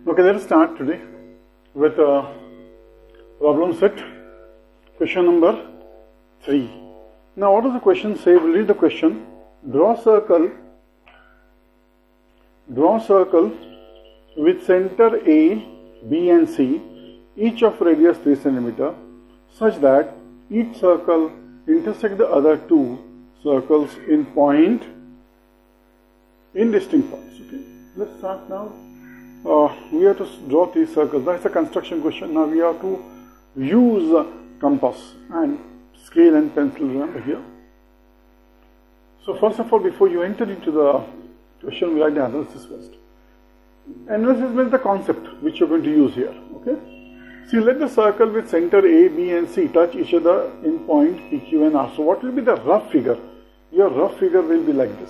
Okay, let us start today with problem set, question number 3. Now, what does the question say? We'll read the question. Draw a circle with center A, B and C, each of radius 3 cm, such that each circle intersect the other two circles in distinct points. Okay, let's start now. We have to draw 3 circles. That's a construction question. Now we have to use compass and scale and pencil. Remember here. So first of all, before you enter into the question, we like the analysis first. Analysis means the concept which you're going to use here. Okay. See, let the circle with center A, B and C touch each other in point P, Q and R. So what will be the rough figure? Your rough figure will be like this.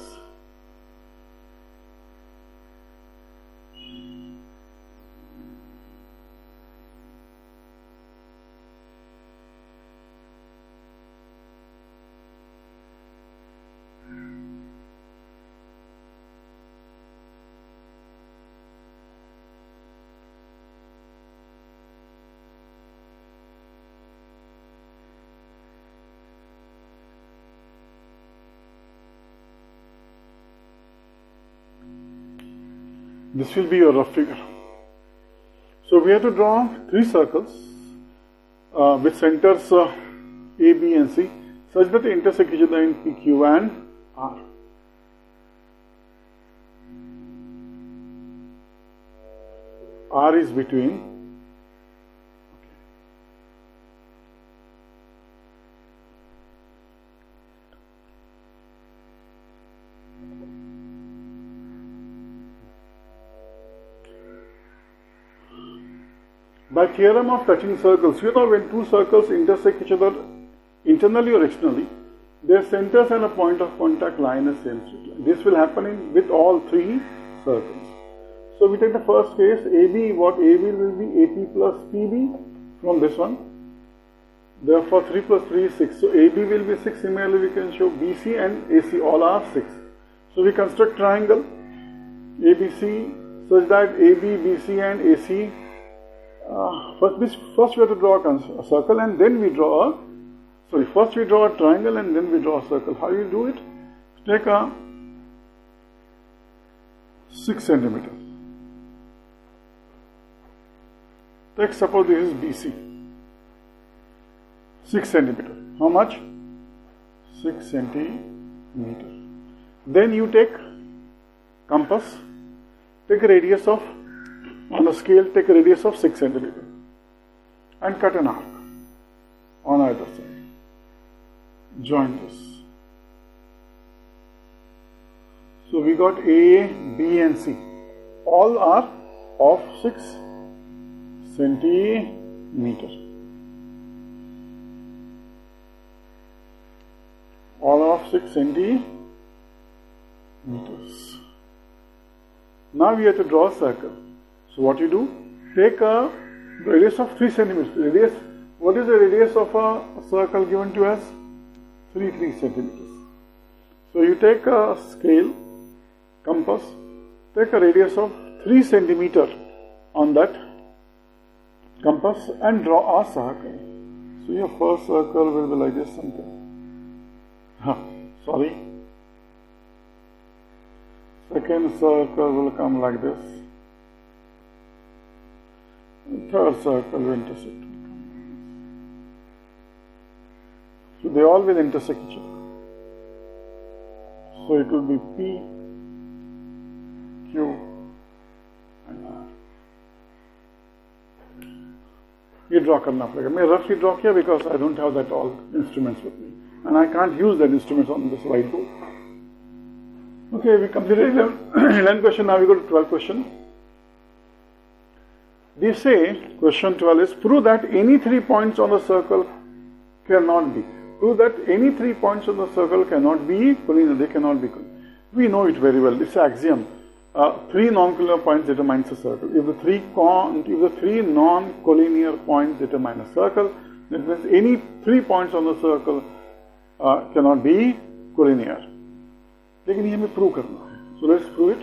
This will be your rough figure. So we have to draw 3 circles with centers A, B and C such that they intersect each other in P, Q and R. R is between. By theorem of touching circles, you know when two circles intersect each other internally or externally, their centers and a point of contact lie in the same straight line. This will happen with all 3 circles. So we take the first case, AB, what AB will be AP plus PB from this one. Therefore 3 plus 3 is 6. So AB will be 6, similarly we can show BC and AC all are 6. So we construct triangle ABC such that AB, BC and AC first we have to draw a circle and then we draw first we draw a triangle and then we draw a circle. How you do it? Take a 6 cm. Take, suppose this is BC. 6 cm. How much? 6 centimeter. Then you take compass, take a radius of, on a scale, take a radius of 6 cm and cut an arc on either side. Join this. So we got A, B and C. All are of 6 centimeter. All of 6 centimeters. Now we have to draw a circle. So what you do? Take a radius of 3 centimeters. Radius. What is the radius of a circle given to us? 3 centimeters. So you take a scale, compass, take a radius of 3 centimeter on that compass and draw a circle. So your first circle will be like this something. Sorry. Second circle will come like this. Third circle will intersect. So they all will intersect each other. So it will be P, Q and R. ये draw करना पड़ेगा. मैं roughly draw किया because I don't have that all instruments with me and I can't use that instruments on this whiteboard. Okay, we completed 11 question. Now we go to 12 question. They say, question 12 is, prove that any 3 points on the circle cannot be. Prove that any 3 points on the circle cannot be collinear. They cannot be collinear. We know it very well. It's an axiom. 3 non-collinear points determines a circle. If the 3 non-collinear points determine a circle, that means any 3 points on the circle cannot be collinear. लेकिन ये हमें prove करना है. So let's prove it.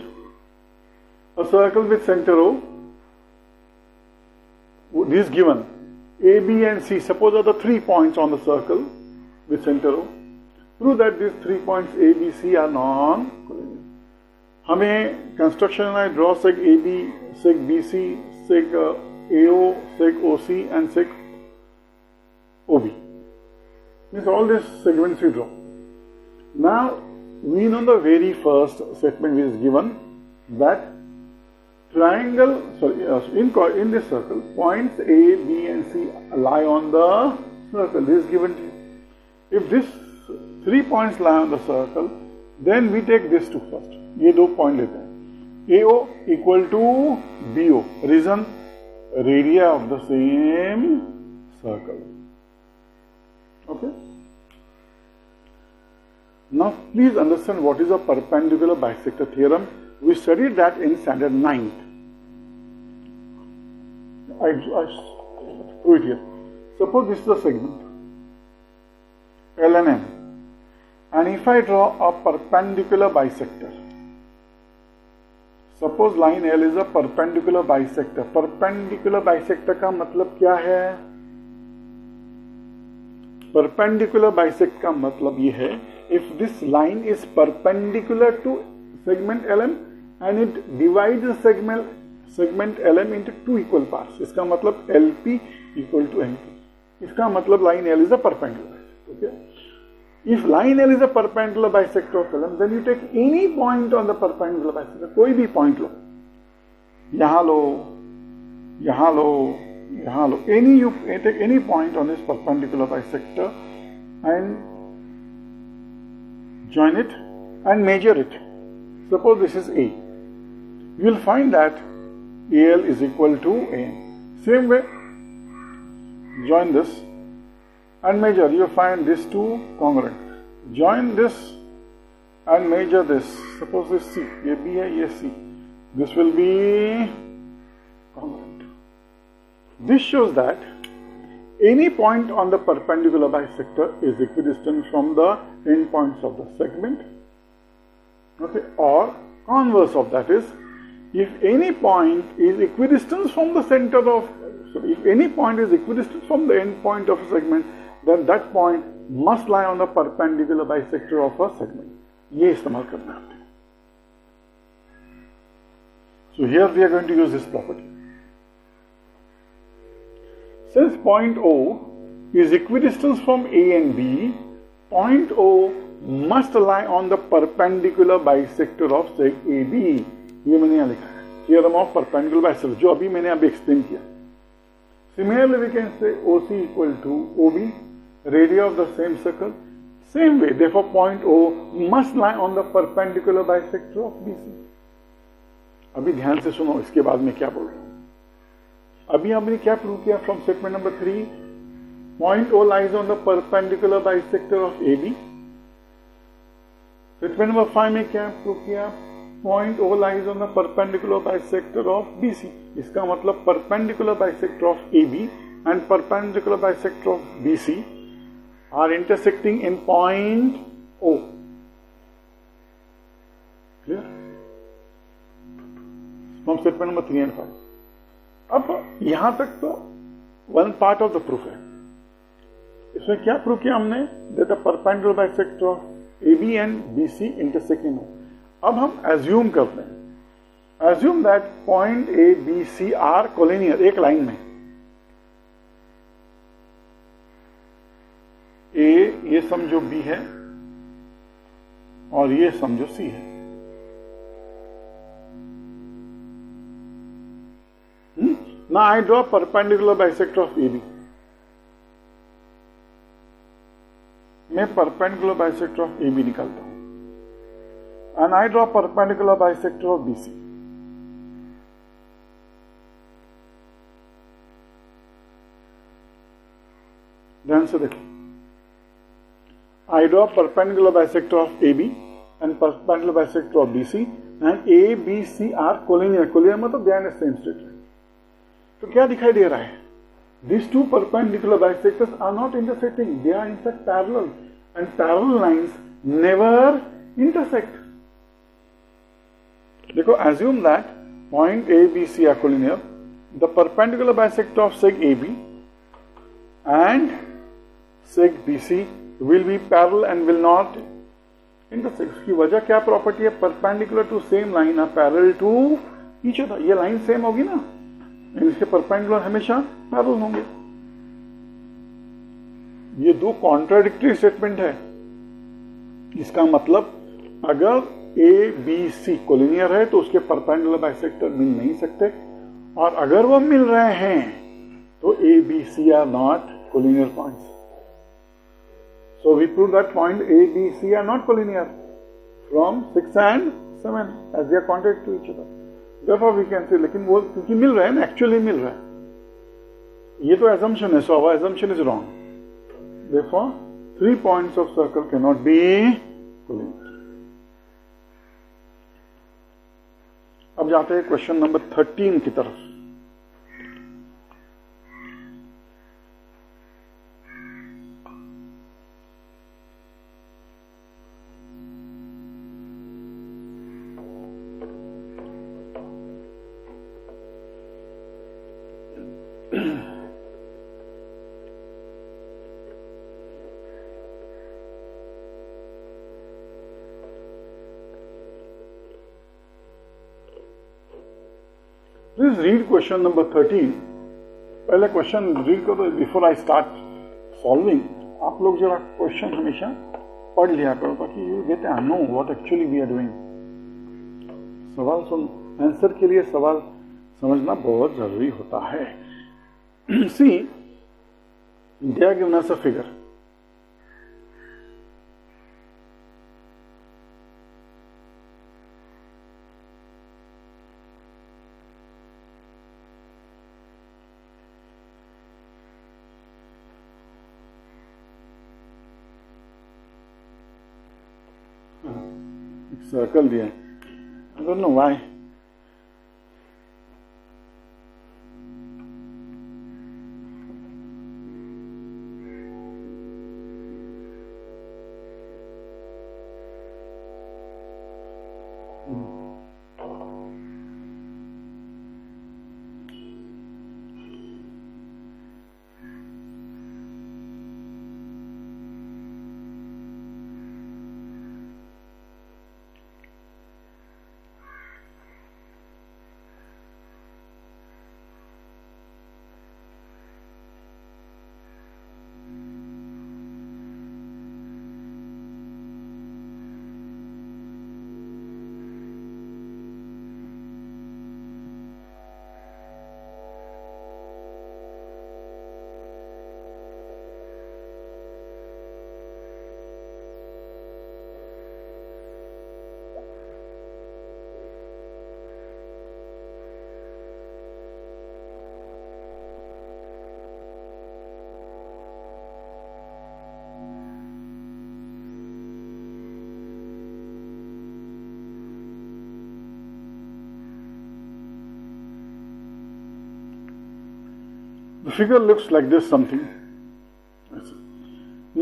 A circle with center O this is given. A, B and C, suppose are the 3 points on the circle with center O. Prove that these 3 points A, B, C are non-collinear. हमें construction I draw seg AB, seg BC, seg AO, seg OC and seg OB. Means all these segments we draw. Now we know the very first statement which is given that triangle, in this circle, points A, B and C lie on the circle. This is given to you. If these 3 points lie on the circle, then we take this two first. ये 2 point लेते हैं. AO equal to BO. Reason? Radii of the same circle. Okay? Now please understand what is a perpendicular bisector theorem. We studied that in standard 9th. I prove it here. Suppose this is a segment L and M, and if I draw a perpendicular bisector, suppose line L is a perpendicular bisector. Perpendicular bisector का मतलब क्या है? Perpendicular bisect का मतलब ये है, if this line is perpendicular to segment LM and it divides the segment LM into 2 equal parts. इसका मतलब LP equal to MP. इसका मतलब line L is a perpendicular bisector. Okay? If line L is a perpendicular bisector of LM, then you take any point on the perpendicular bisector. कोई भी point लो, यहाँ लो, यहाँ लो, यहाँ लो. You take any point on this perpendicular bisector and join it and measure it. Suppose this is A. You will find that AL is equal to AM. Same way, join this and measure. You find these two congruent. Join this and measure this. Suppose this C. ये B है, ये C. This will be congruent. This shows that any point on the perpendicular bisector is equidistant from the endpoints of the segment. Okay, or converse of that is, if any point is equidistant from the center of, if any point is equidistant from the endpoint of a segment, then that point must lie on the perpendicular bisector of a segment. ये इस्तेमाल करना है. So here we are going to use this property. Since point O is equidistant from A and B, point O must lie on the perpendicular bisector of seg AB. ये मैंने यहाँ लिखा है, theorem of perpendicular bisector, जो अभी मैंने अभी explain किया. Similarly, we can say OC equal to OB, radii of the same circle. Same way, therefore, point O must lie on the perpendicular bisector of BC. अभी ध्यान से सुनो, इसके बाद मैं क्या बोल रहा हूँ. अभी हमने क्या प्रूव किया from statement number 3? Point O lies on the perpendicular bisector of AB. Statement number 5 में क्या प्रूव किया? Point O lies on the perpendicular bisector of BC. इसका मतलब perpendicular bisector of AB and perpendicular bisector of BC are intersecting in point O. Clear? From statement number 3 and 5. अब यहां तक तो one part of the proof है. इसमें क्या prove किया हमने? That the perpendicular bisector of AB and BC intersecting हो. अब हम एज्यूम करते हैं, assume that point A, B, C are collinear, एक लाइन में. A ये समझो B है और ये समझो C है. Now I draw perpendicular bisector of AB. मैं perpendicular bisector of AB निकालता हूं. And I draw perpendicular bisector of BC. ध्यान से देखो. I draw perpendicular bisector of AB and perpendicular bisector of BC, and A, B, C are collinear. Collinear मतलब they are in the same straight line. तो क्या दिखाई दे रहा है? These two perpendicular bisectors are not intersecting. They are in fact parallel, and parallel lines never intersect. देखो, assume that point A, B, C are collinear. the perpendicular bisector of seg AB and seg BC will be parallel and will not intersect. इसकी वजह क्या property है? Perpendicular to same line है, parallel to each other. ये line same होगी ना, इसके perpendicular हमेशा पैरेलल होंगे. ये दो कॉन्ट्राडिक्टरी स्टेटमेंट है. इसका मतलब अगर ए बी सी कोलिनियर है तो उसके परपेंडिकुलर बाइसेक्टर मिल नहीं सकते, और अगर वो मिल रहे हैं तो A B C are not collinear points. So we prove that point A, B, C are not collinear from 6 and 7 as they are contrary to each other. Therefore we can say, लेकिन वो क्योंकि मिल रहा है ना, actually मिल रहा है, ये तो assumption है, so our assumption is wrong. Therefore 3 points of circle cannot be collinear. अब जाते हैं क्वेश्चन नंबर 13 की तरफ. Please read question number 13. पहले क्वेश्चन रीड करो बिफोर आई स्टार्ट सॉल्विंग. आप लोग जरा क्वेश्चन हमेशा पढ़ लिया करो ताकि you get to know what actually we are doing. सवाल सुन, आंसर के लिए सवाल समझना बहुत जरूरी होता है. See, they are given us a figure. Circle दिया. I don't know why. The figure looks like this something.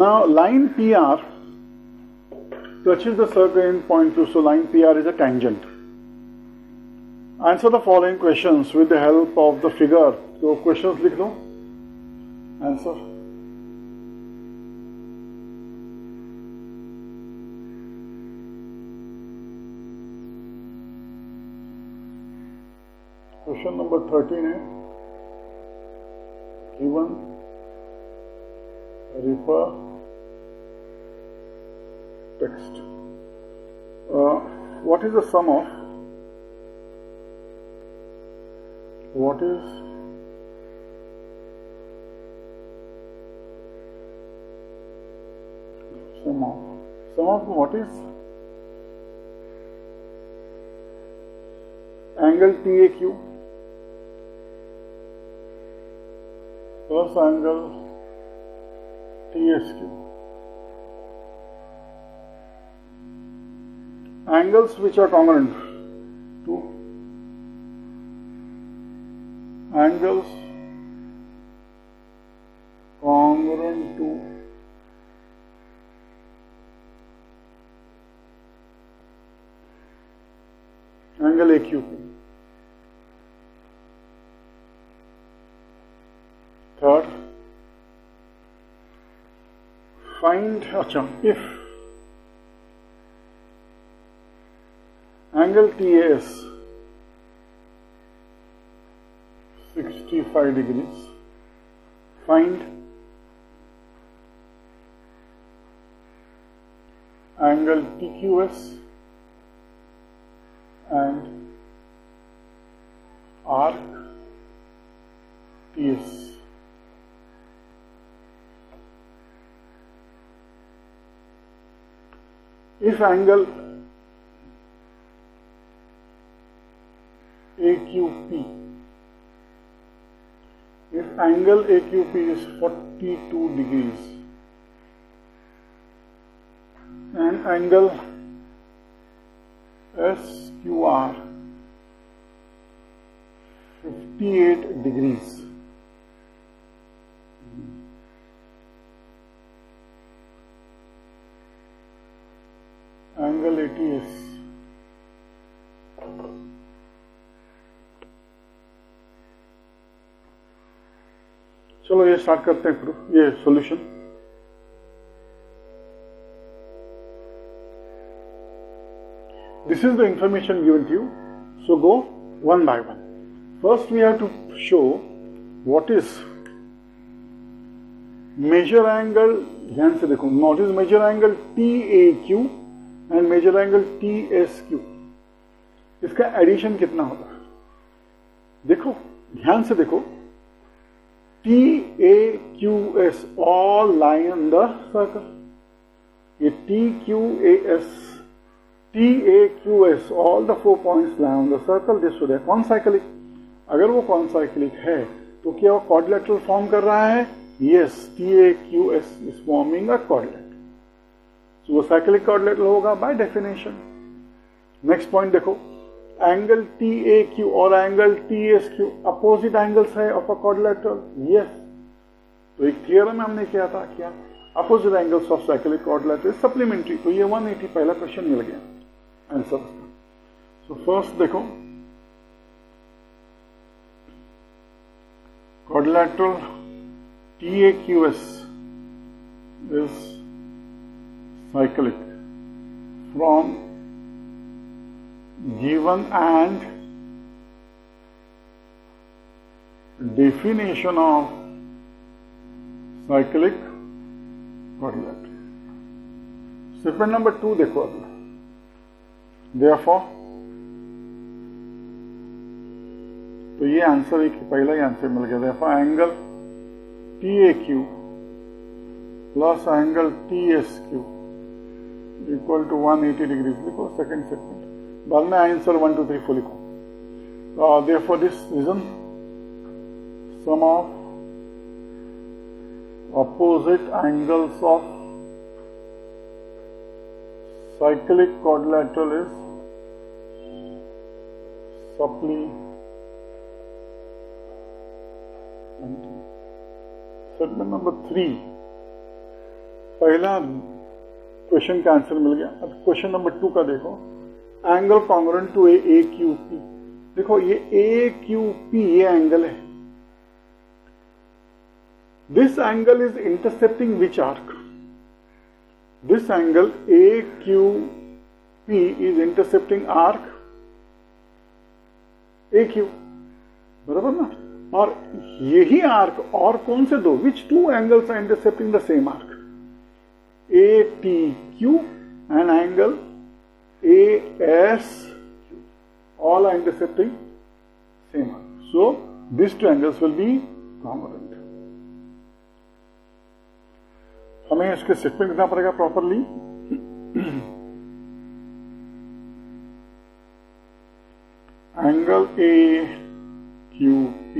Now line PR touches the circle in point 2, so line PR is a tangent. Answer the following questions with the help of the figure. So questions लिख दो. Answer. Question number 13 है. Given, refer text. What is the sum of? What is sum of? Sum of what is? Angle TAQ plus angle TSQ. Angles which are congruent to angles congruent to angle AQP. Third, find, if angle TAS 65 degrees, find angle TQS and arc TS. If angle AQP, if angle AQP is 42 degrees and angle SQR 58 degrees, angle ATS चलो ये start करते हैं proof, ये solution. This is the information given to you, so go one by one. First we have to show what is measure angle, ध्यान से देखो, notice measure angle TAQ and measure angle TSQ, इसका addition कितना होगा, देखो ध्यान से देखो, TAQS all lie in the circle, ये TQAS, TAQS all the 4 points lie on the circle, this would be concyclic। अगर वो concyclic है तो क्या वो quadrilateral फॉर्म कर रहा है? Yes, TAQS is forming a quadrilateral, so वो cyclic quadrilateral होगा by definition। नेक्स्ट पॉइंट देखो, एंगल TAQ और एंगल TSQ अपोजिट एंगल्स है ऑफ अ क्वाड्रिलेटरल, यस। तो एक थियरम हमने किया था, क्या opposite angles of cyclic quadrilateral supplementary, तो ये 180 पहला क्वेश्चन मिल गया आंसर। सो फर्स्ट देखो, quadrilateral TAQS is cyclic from given and definition of cyclic quadrilateral। Statement number 2 देखो अभी, therefore तो ये आंसर एक पहला ही आंसर मिल गया, therefore angle TAQ plus angle TSQ equal to 180 degrees लिखो, सेकेंड स्टेटमेंट। बाद में आंसर 1 2 3 4 लिखो। therefore this reason sum of opposite angles of cyclic quadrilateral is supplementary। Statement number 3 पहला क्वेश्चन का आंसर मिल गया। अब क्वेश्चन नंबर 2 का देखो, एंगल कॉन्ग्रुएंट टू AQP, देखो ये AQP ये एंगल है, this angle is intercepting which arc, this angle AQP is intercepting arc AQ, बराबर ना। और यही आर्क और कौन से दो, which two angles are intercepting the same arc, ATQ and angle ASQ, all are intercepting same arc, so these two angles will be congruent। हमें इसके स्टेटमेंट लिखना पड़ेगा properly. Angle AQP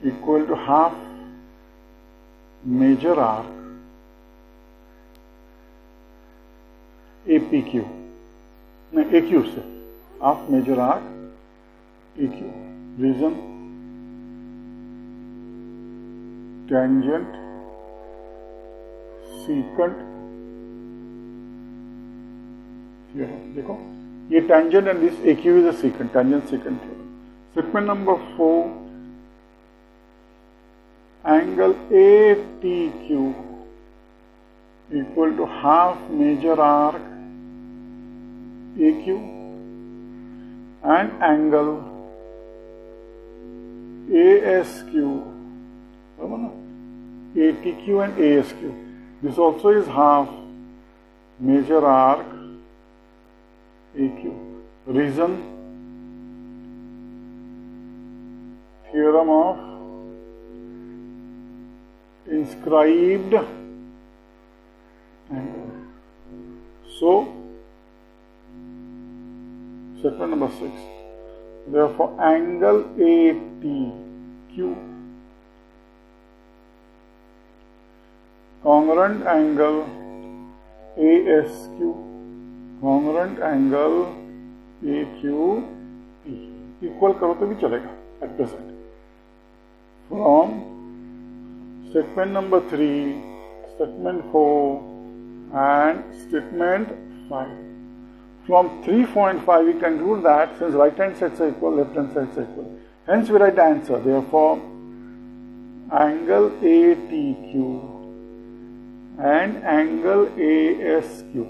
equal to half measure arc APQ, नहीं AQ से half measure arc AQ, reason tangent secant, देखो ये tangent and this AQ is a secant, tangent secant. Statement number 4 angle ATQ equal to half major arc AQ and angle ASQ, ATQ and ASQ. This also is half major arc AQ. Reason, theorem of inscribed angle. So, statement number 6. Therefore, angle ATQ congruent angle ASQ congruent angle AQP equal करो तो भी चलेगा at present. From statement number 3, statement 4 and statement 5. From 3.5 we conclude that since right hand sides are equal, left hand sides are equal. Hence we write the answer. Therefore, angle ATQ and angle ASQ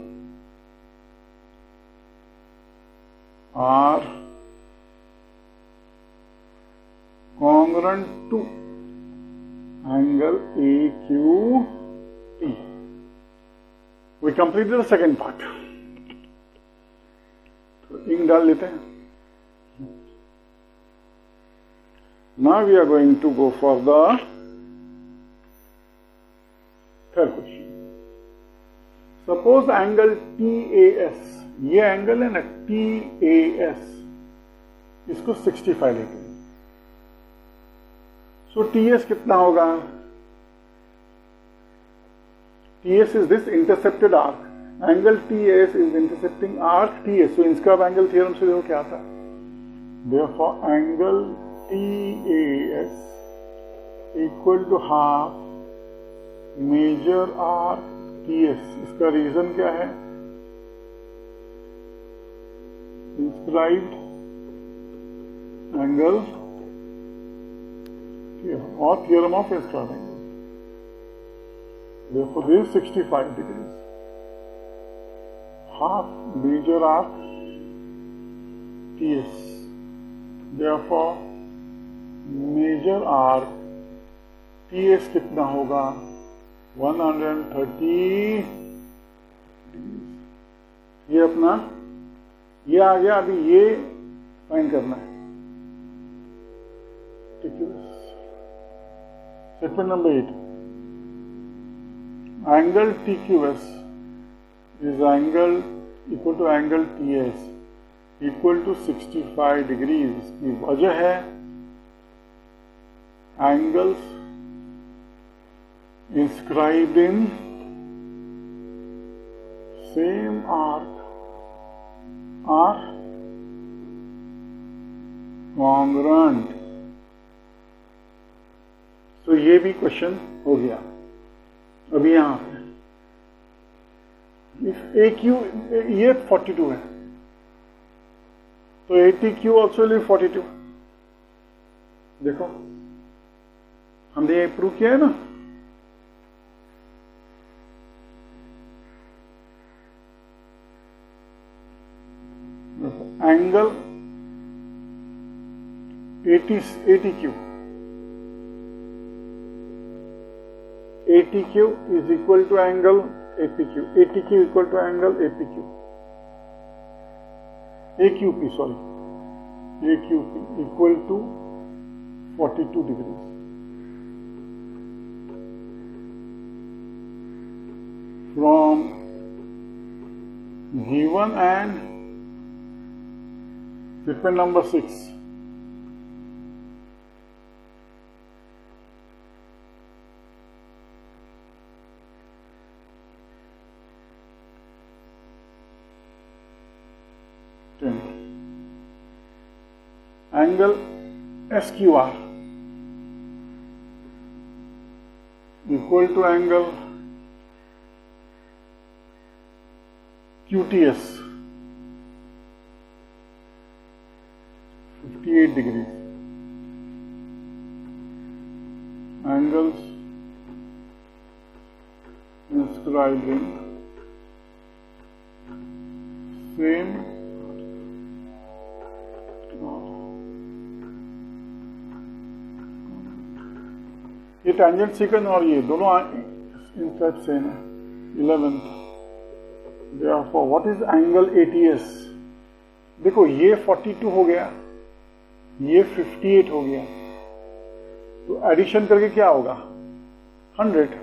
are congruent to angle AQP. We completed the second part. Ink डाल लेते हैं. Now we are going to go for the third question. Suppose angle TAS, ये angle है ना TAS, इसको 65 लेते हैं. So TS कितना होगा? TS is this intercepted arc. Angle TS is intercepting arc TS. So inscribe angle theorem से देखो क्या आता है. Therefore, angle TAS equal to half major arc TS. इसका रीजन क्या है? Inscribed angle theorem or theorem of inscribed angle. Therefore, this is 65 degrees. Half major arc TS. Therefore, major arc TS कितना होगा? 130 degrees. ये अपना ये आ गया. अभी ये फाइंड करना है. Statement number 8. Angle TQS is angle equal to angle TS equal to 65 degrees. इसकी वजह है angles inscribed in same arc are congruent. तो ये भी क्वेश्चन हो गया. अभी यहां पे इफ AQ ये 42 है तो ATQ ऑल्सो लिव 42. देखो हमने ये प्रूव किया है ना. Angle ATQ is equal to angle APQ. ATQ equal to angle APQ. AQP, sorry. AQP equal to 42 degrees. From given and statement number 6. Angle SQR equal to angle QTS 58 degrees. angles inscribed in same ये tangent सीकेंड और ये दोनों inscribe same है. 11th, therefore what is angle ATS? देखो ये 42 हो गया, ये 58 हो गया, तो एडिशन करके क्या होगा 100.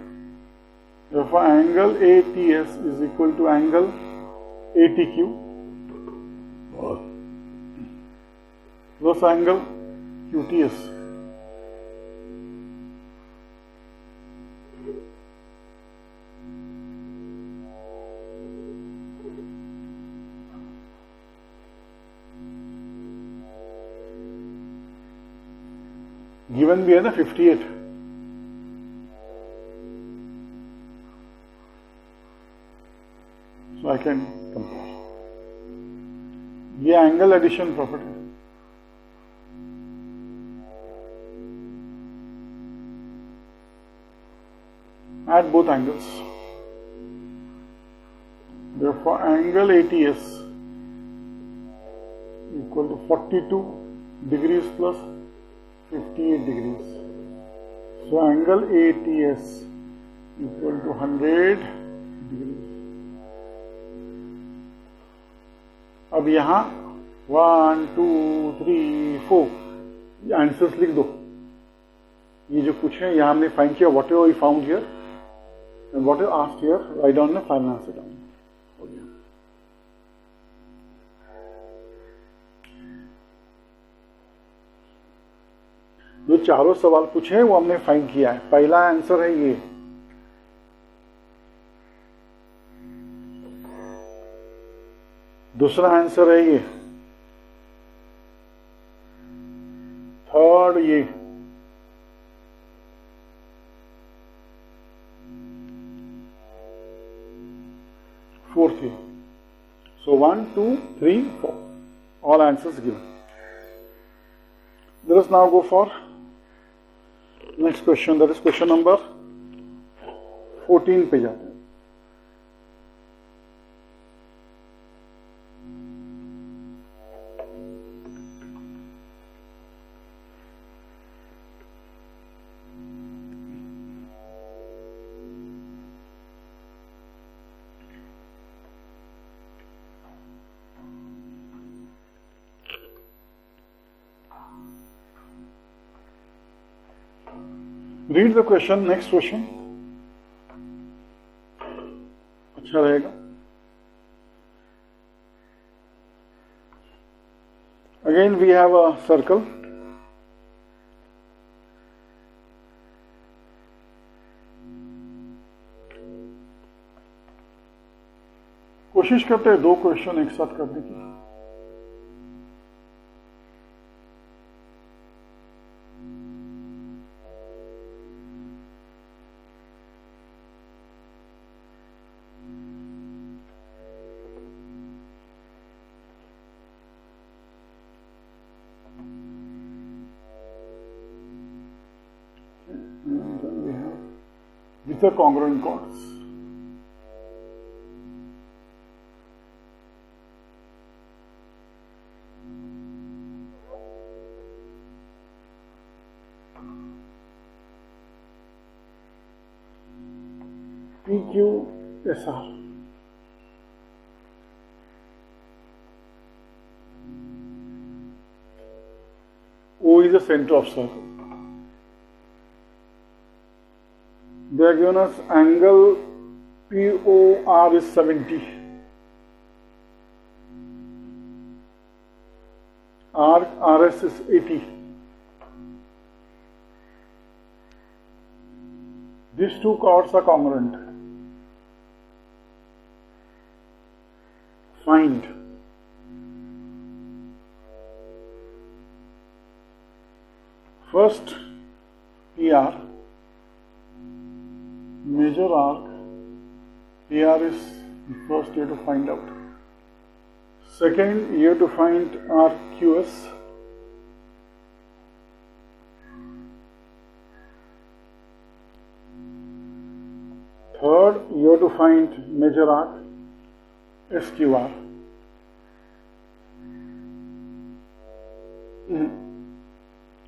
Therefore angle ATS is equal to angle ATQ plus angle QTS. Given भी है ना 58. So I can compare. ये angle addition property. Add both angles. Therefore angle ATS equal to 42 degrees plus 58 degrees. So angle ATS equal to 100 degrees. अब यहाँ 1, 2, 3, 4 answers लिख दो. ये जो पूछे हैं यहाँ हमने फाइंड किया, whatever we found here and whatever asked here, right down the final answer down. हो गया. जो चारों सवाल पूछे हैं वो हमने फाइंड किया है. पहला आंसर है ये, दूसरा आंसर है ये, थर्ड ये, फोर्थ ये. So 1, 2, 3, 4 all answers given. Let us now go for next question, that is question number 14 पे जाते हैं. Read the question, next question. अच्छा रहेगा. Again we have a circle. कोशिश करते हैं 2 क्वेश्चन एक साथ करने की. These are congruent chords. PQSR. O is the center of circle. They are given us angle POR is 70, arc RS is 80. These two chords are congruent. Find first PR, major arc, AR is the first you have to find out. Second, you have to find RQS. you have to find major arc, SQR.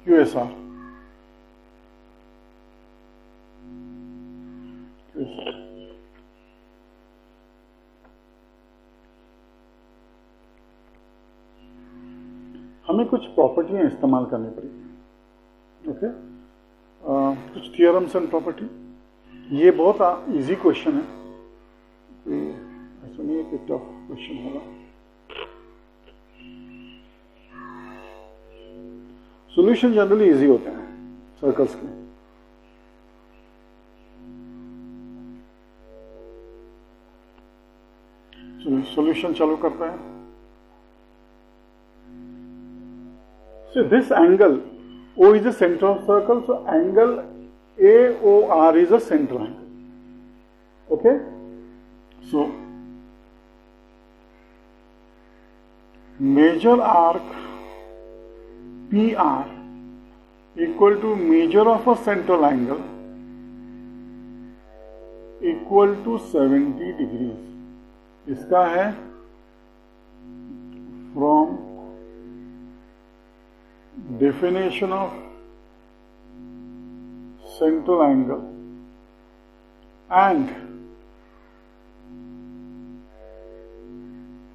QSR. हमें कुछ प्रॉपर्टियां इस्तेमाल करनी पड़ेगी, okay? कुछ theorems and property. ये बहुत easy question है, ऐसा नहीं है कि टफ क्वेश्चन होगा. सॉल्यूशन जनरली इजी होते हैं सर्कल्स के. सॉल्यूशन चालू करता है. So this angle O is the center of circle, so angle AOR is a central angle. Okay? So major arc PR equal to measure of a central angle equal to 70 degrees. इसका है from definition of central angle and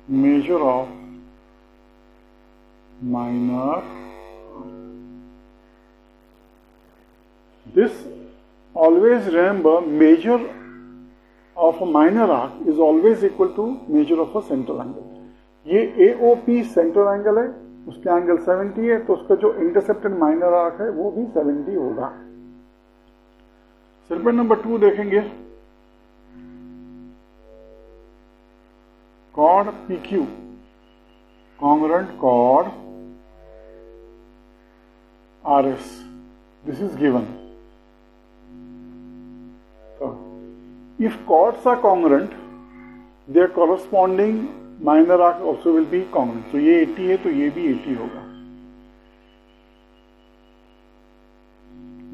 measure of minor. This always remember, measure of a minor arc is always equal to measure of a central angle. ये AOP central angle है, उसके angle 70 है, तो उसका जो intercepted minor arc है वो भी 70 होगा. सर्कल नंबर 2 देखेंगे. Chord PQ congruent chord RS. This is given. So, if chords are congruent, their corresponding minor arc also will be congruent. तो ये 80 है तो ये भी 80 होगा.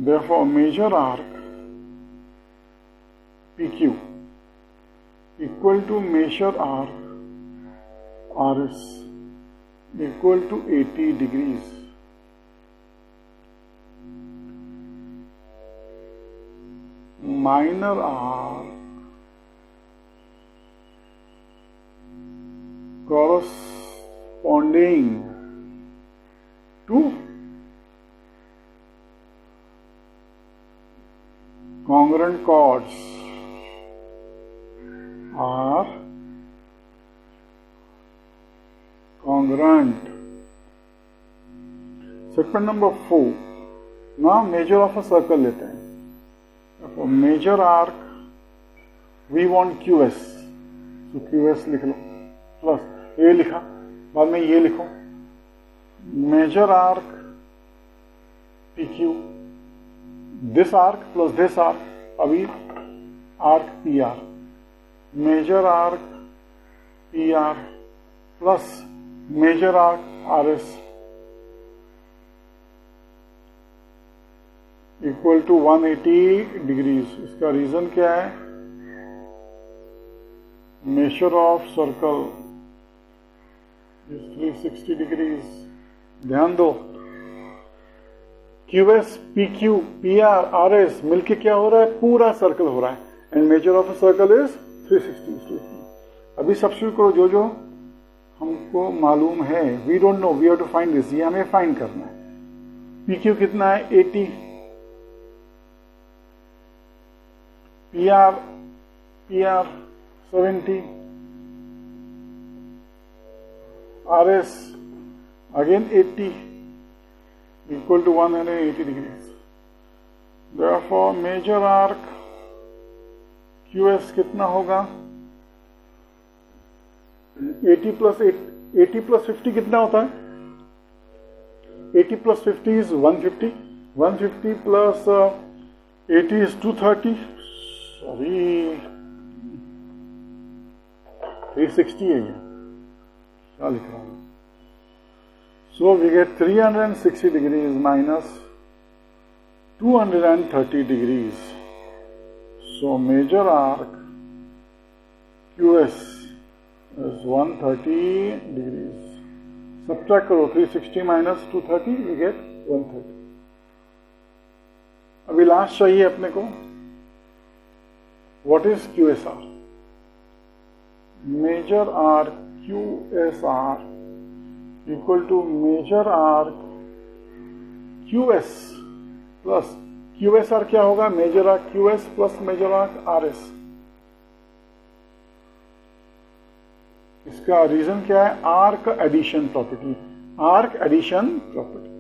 Therefore, major arc PQ equal to measure arc RS equal to 80 degrees. Minor arc corresponding to congruent chords are congruent. Segment number 4. Now measure of a circle लेते हैं. For major arc we want QS, so QS लिख लो plus ये लिखा, बाद में ये लिखो. Major arc PQ, this arc plus this arc, अभी arc PR. Major arc PR plus major arc RS equal to 180 degrees. इसका रीजन क्या है? Measure of circle is 360 degrees. ध्यान दो, QS, PQ, PR, RS मिलके क्या हो रहा है? पूरा सर्कल हो रहा है. And measure of a circle is 360. अभी सब्स्टिट्यूट करो जो जो हमको मालूम है. We don't know, we have to find this. ये हमें फाइंड करना है. PQ कितना है? 80. PR 70. RS again 80 equal to 180 degrees. Therefore, major arc QS कितना होगा? 80 plus 50 कितना होता है? 80 plus 50 is 150. 150 plus 80 is 230. Sorry, 360 है ये. क्या लिख रहा हूँ? So we get 360 degrees minus 230 degrees. So major arc QS is 130 degrees. Subtract करो 360 minus 230, we get 130. अभी लास्ट चाहिए अपने को. What is QSR? Major arc QSR equal to major arc QS plus QSR क्या होगा? Major arc QS plus major arc RS. इसका reason क्या है? Arc addition property. Arc addition property.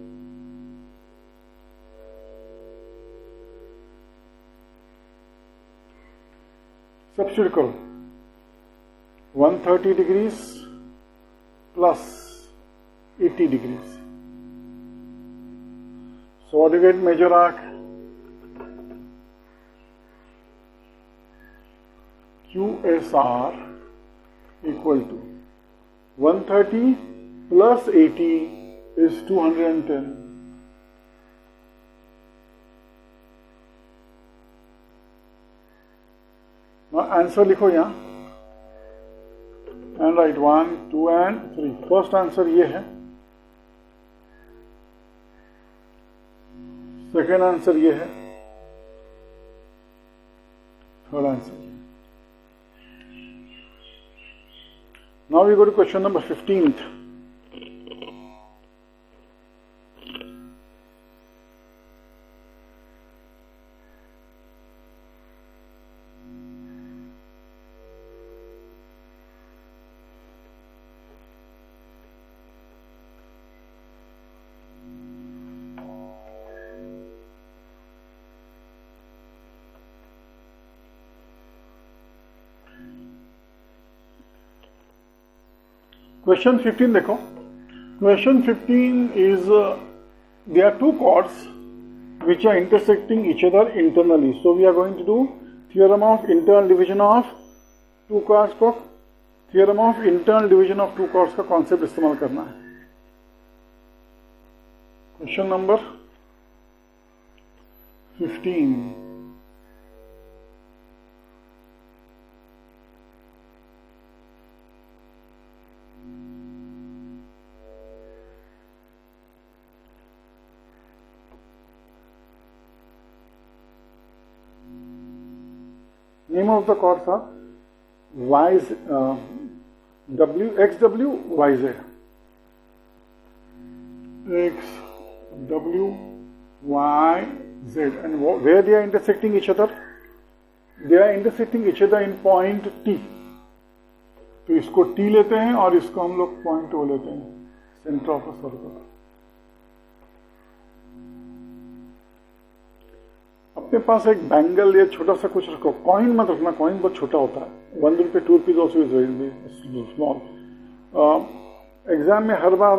Substitute करो. 130 degrees plus 80 degrees. So what you get? Measure arc QSR equal to 130 plus 80 is 210. Now answer लिखो यहाँ. And write 1, 2 and 3. First answer ये है. Second answer ये है. Third answer. Now we go to question number 15th. Question 15 देखो. Question 15 is there are two chords which are intersecting each other internally. So we are going to do theorem of internal division of two chords को theorem of internal division of two chords का concept इस्तेमाल करना है. Question number 15. Name of the chords are XW, YZ. XW, YZ. And where they are intersecting each other? They are intersecting each other in point T. तो इसको T लेते हैं और इसको हम लोग point O लेते हैं. Center of a circle. अपने पास एक बैंगल या छोटा सा कुछ रखो. कॉइन मत रखना, कॉइन बहुत छोटा होता है. 1 रुपये 2 rupees also is very small. Exam में हर बार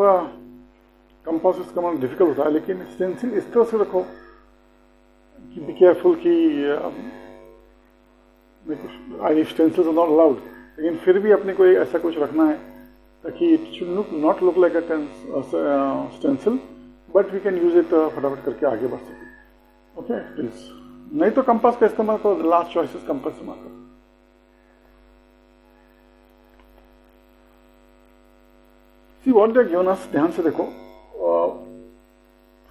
कंपास इस्तेमाल डिफिकल्ट होता है, लेकिन स्टेंसिल इस तरह से रखो कि बी केयरफुल कि आई स्टेंसिल्स आर नॉट अलाउड, लेकिन फिर भी अपने को ऐसा कुछ रखना है ताकि it should not look like a stencil, but we can use it फटाफट करके आगे बढ़ सके. Okay please. नहीं तो कंपास का इस्तेमाल करो. लास्ट चॉइस कंपास इस्तेमाल करो. See what they given us. ध्यान से देखो.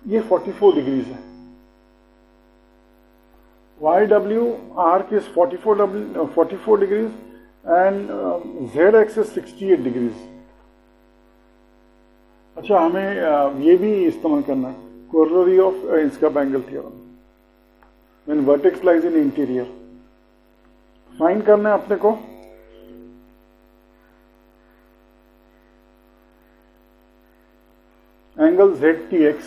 ये 44 डिग्रीज है. YW arc is 44 degrees and ZX is 68 degrees. अच्छा, हमें ये भी इस्तेमाल करना है corollary of इसका bangle theorem. When vertex lies in interior, find करना है अपने को angle ZTX.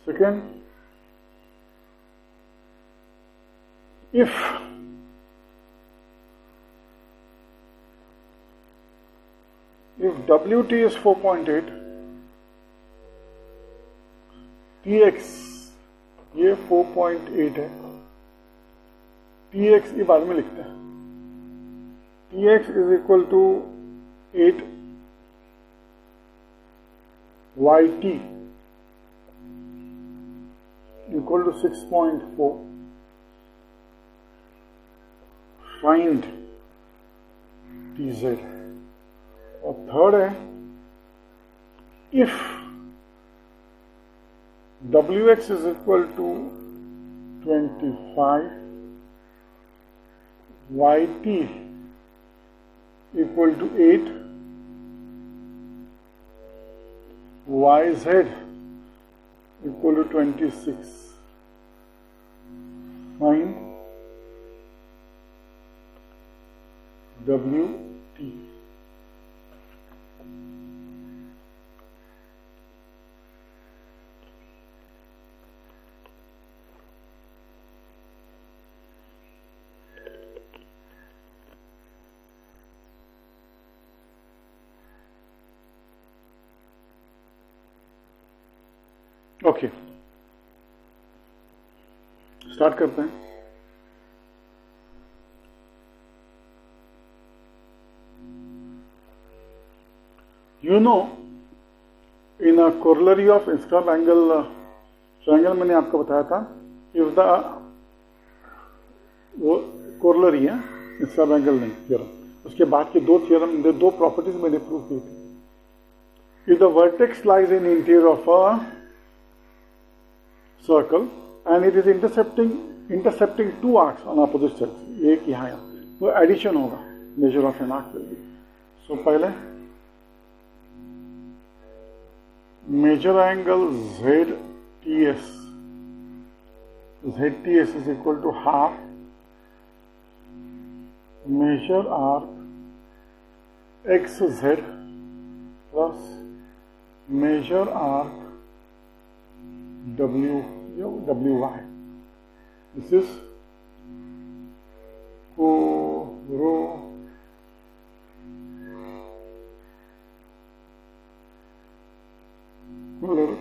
Second, if WT is 4.8, TX ये 4.8 है. TX ये बाद में लिखते हैं. TX is equal to 8 YT. equal to 6.4. Find TZ. और थर्ड है, if WX is equal to 25, YT equal to 8, YZ equal to 26. Find WT. Okay, start करते हैं. You know, in a corollary of inscribed angle triangle मैंने आपको बताया था, if the वो corollary है, inscribed angle नहीं theorem. उसके बाद के दो theorem, दो properties मैंने प्रूव की थी. If the vertex lies in interior of a circle and it is intercepting two arcs on opposite sides, एक यहाँ तो addition होगा, measure of an arc will be. So पहले measure angle ZTS. ZTS is equal to half measure arc XZ plus measure arc WY. This is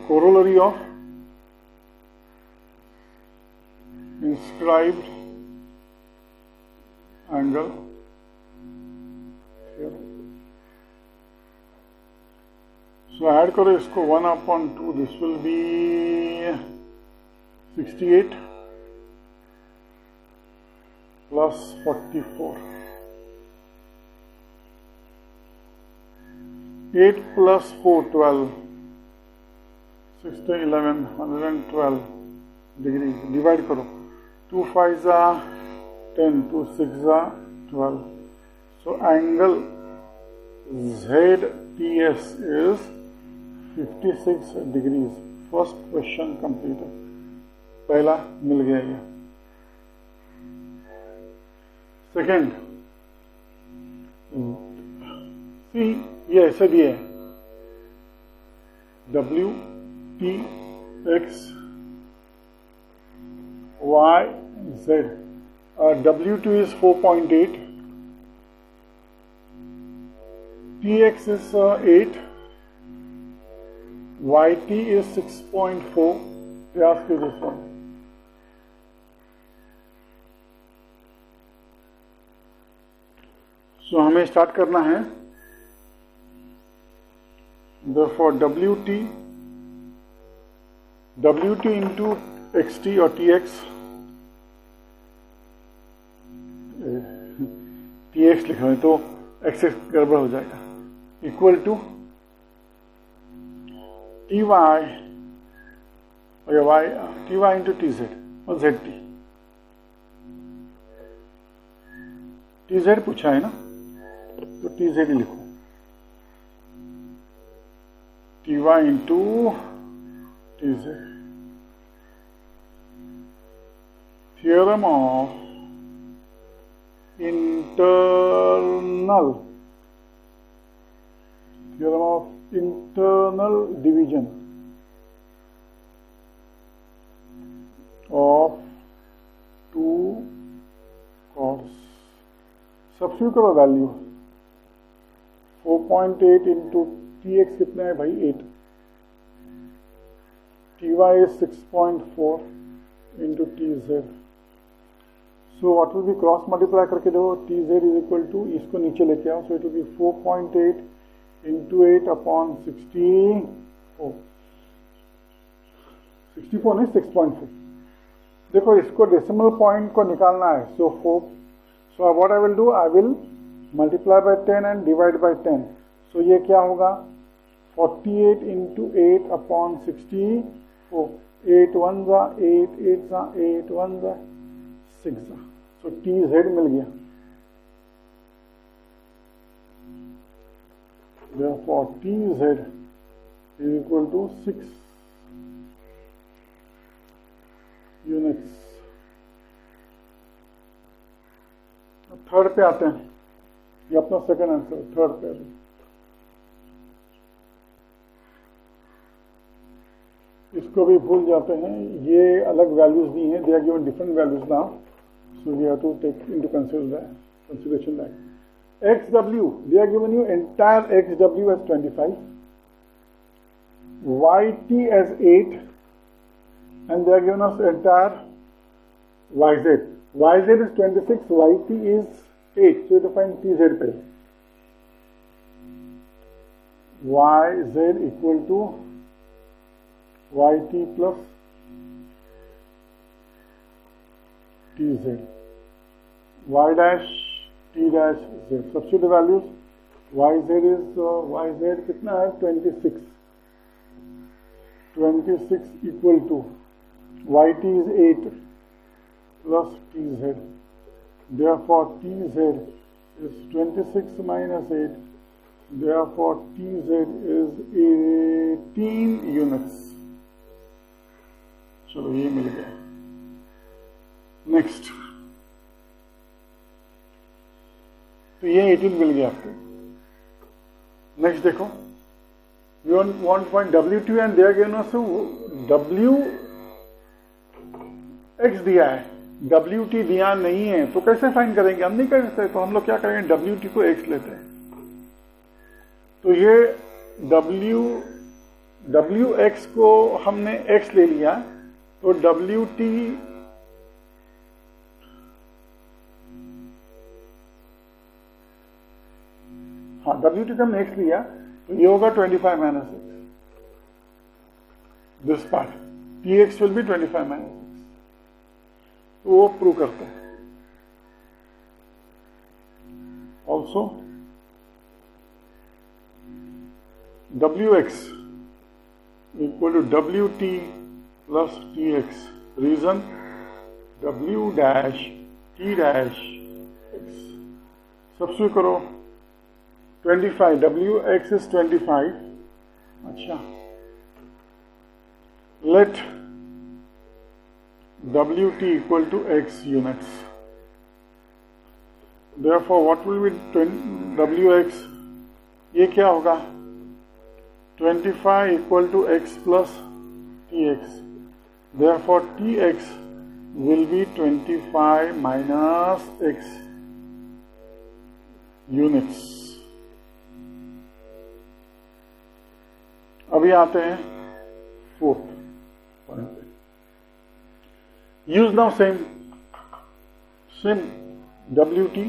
corollary of inscribed angle theorem. So add करो इसको 1/2. This will be 68 plus 44. 8 plus 4, 12. 6 to 11, 112 degrees. Divide करो. 2 5s are 10, 2 6s are 12. So angle ZTS is 56 degrees. First question completed. पहला मिल गया ये. Second, see ये ऐसे भी है. W T X Y Z. W2 is 4.8. TX is 8. YT is 6.4. They ask you this one. So हमें start करना है. Therefore WT into XT or TX, TX लिखा है तो एक्सेस गड़बड़ हो जाएगा, इक्वल टू TY और TY into TZ और ZT. TZ पूछा है ना, तो TZ ही लिखो. TY into TZ. Theorem of internal division of two chords. Substitute करो वैल्यू. 4.8 into TX कितना है भाई? 8. TY is 6.4 into TZ. So what will be cross multiply करके दो. TZ is equal to, इसको नीचे लेके आओ. So it will be 4.8 into 8 upon 64. 64 नहीं 6.4. देखो इसको डेसिमल पॉइंट को निकालना है. सो 4. So what I will do, I will multiply by 10 and divide by 10. सो ये क्या होगा 48 into 8 upon 64. 8 1s are 8, 8s are 8, 1s are 6. So TZ मिल गया. Therefore TZ is equal to 6 units. Third पे आते हैं. ये अपना सेकंड आंसर. थर्ड पे इसको भी भूल जाते हैं. ये अलग वैल्यूज दी हैं. They are given different values now. So we have to take into consideration that XW, they are given you entire XW as 25, YT as 8, and they are given us entire YZ. YZ is 26, YT is 8. So you define TZ पे. YZ equal to YT plus TZ. Y dash T dash Z. Substitute the values. YZ is YZ कितना है 26. 26 equal to YT is 8 plus TZ. Therefore TZ is 26 minus 8. Therefore TZ is 18 units. चलो ये मिल गया. Next. तो ये 18 मिल गया आपको. Next देखो. We want point W2 and they are given us W X दिया है. WT दिया नहीं है तो कैसे फाइंड करेंगे? हम नहीं कर सकते. तो हम लोग क्या करेंगे, WT को X लेते हैं. तो ये WX को हमने X ले लिया. तो WT हाँ WT का हमने X लिया. तो ये होगा 25 minus X. This part TX will be 25 minus X. तो वो प्रूव करते हैं. Also WX equal to WT plus TX. Reason W dash T dash X. Substitute करो. 25. WX is 25. अच्छा. Let WT equal to X units. Therefore, what will be WX? ये क्या होगा? 25 equal to X plus TX. Therefore, TX will be 25 minus X units. अभी आते हैं fourth point पे. Use now same WT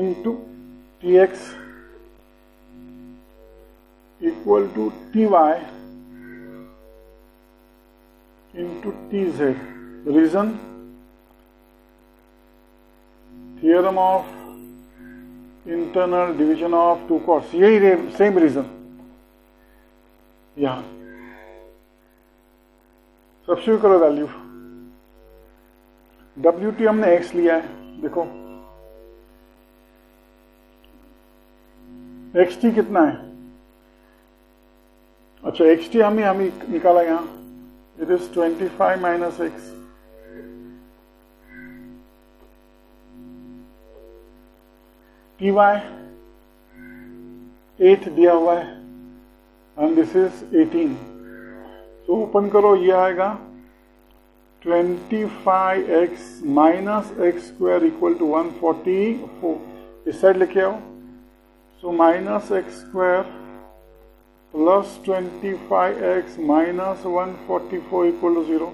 into TX equal to TY into TZ. Reason? Theorem of internal division of two chords. यही same reason. यहां substitute करो value. WT हमने X लिया है. देखो XT कितना है? अच्छा XT हमें निकाला यहां. It is 25 minus X. TY 8 दिया हुआ है and this is 18. तो ओपन करो. ये आएगा 25x minus x square equal to 144. इस साइड लेके आओ. So minus x square plus 25x minus 144 equal to 0.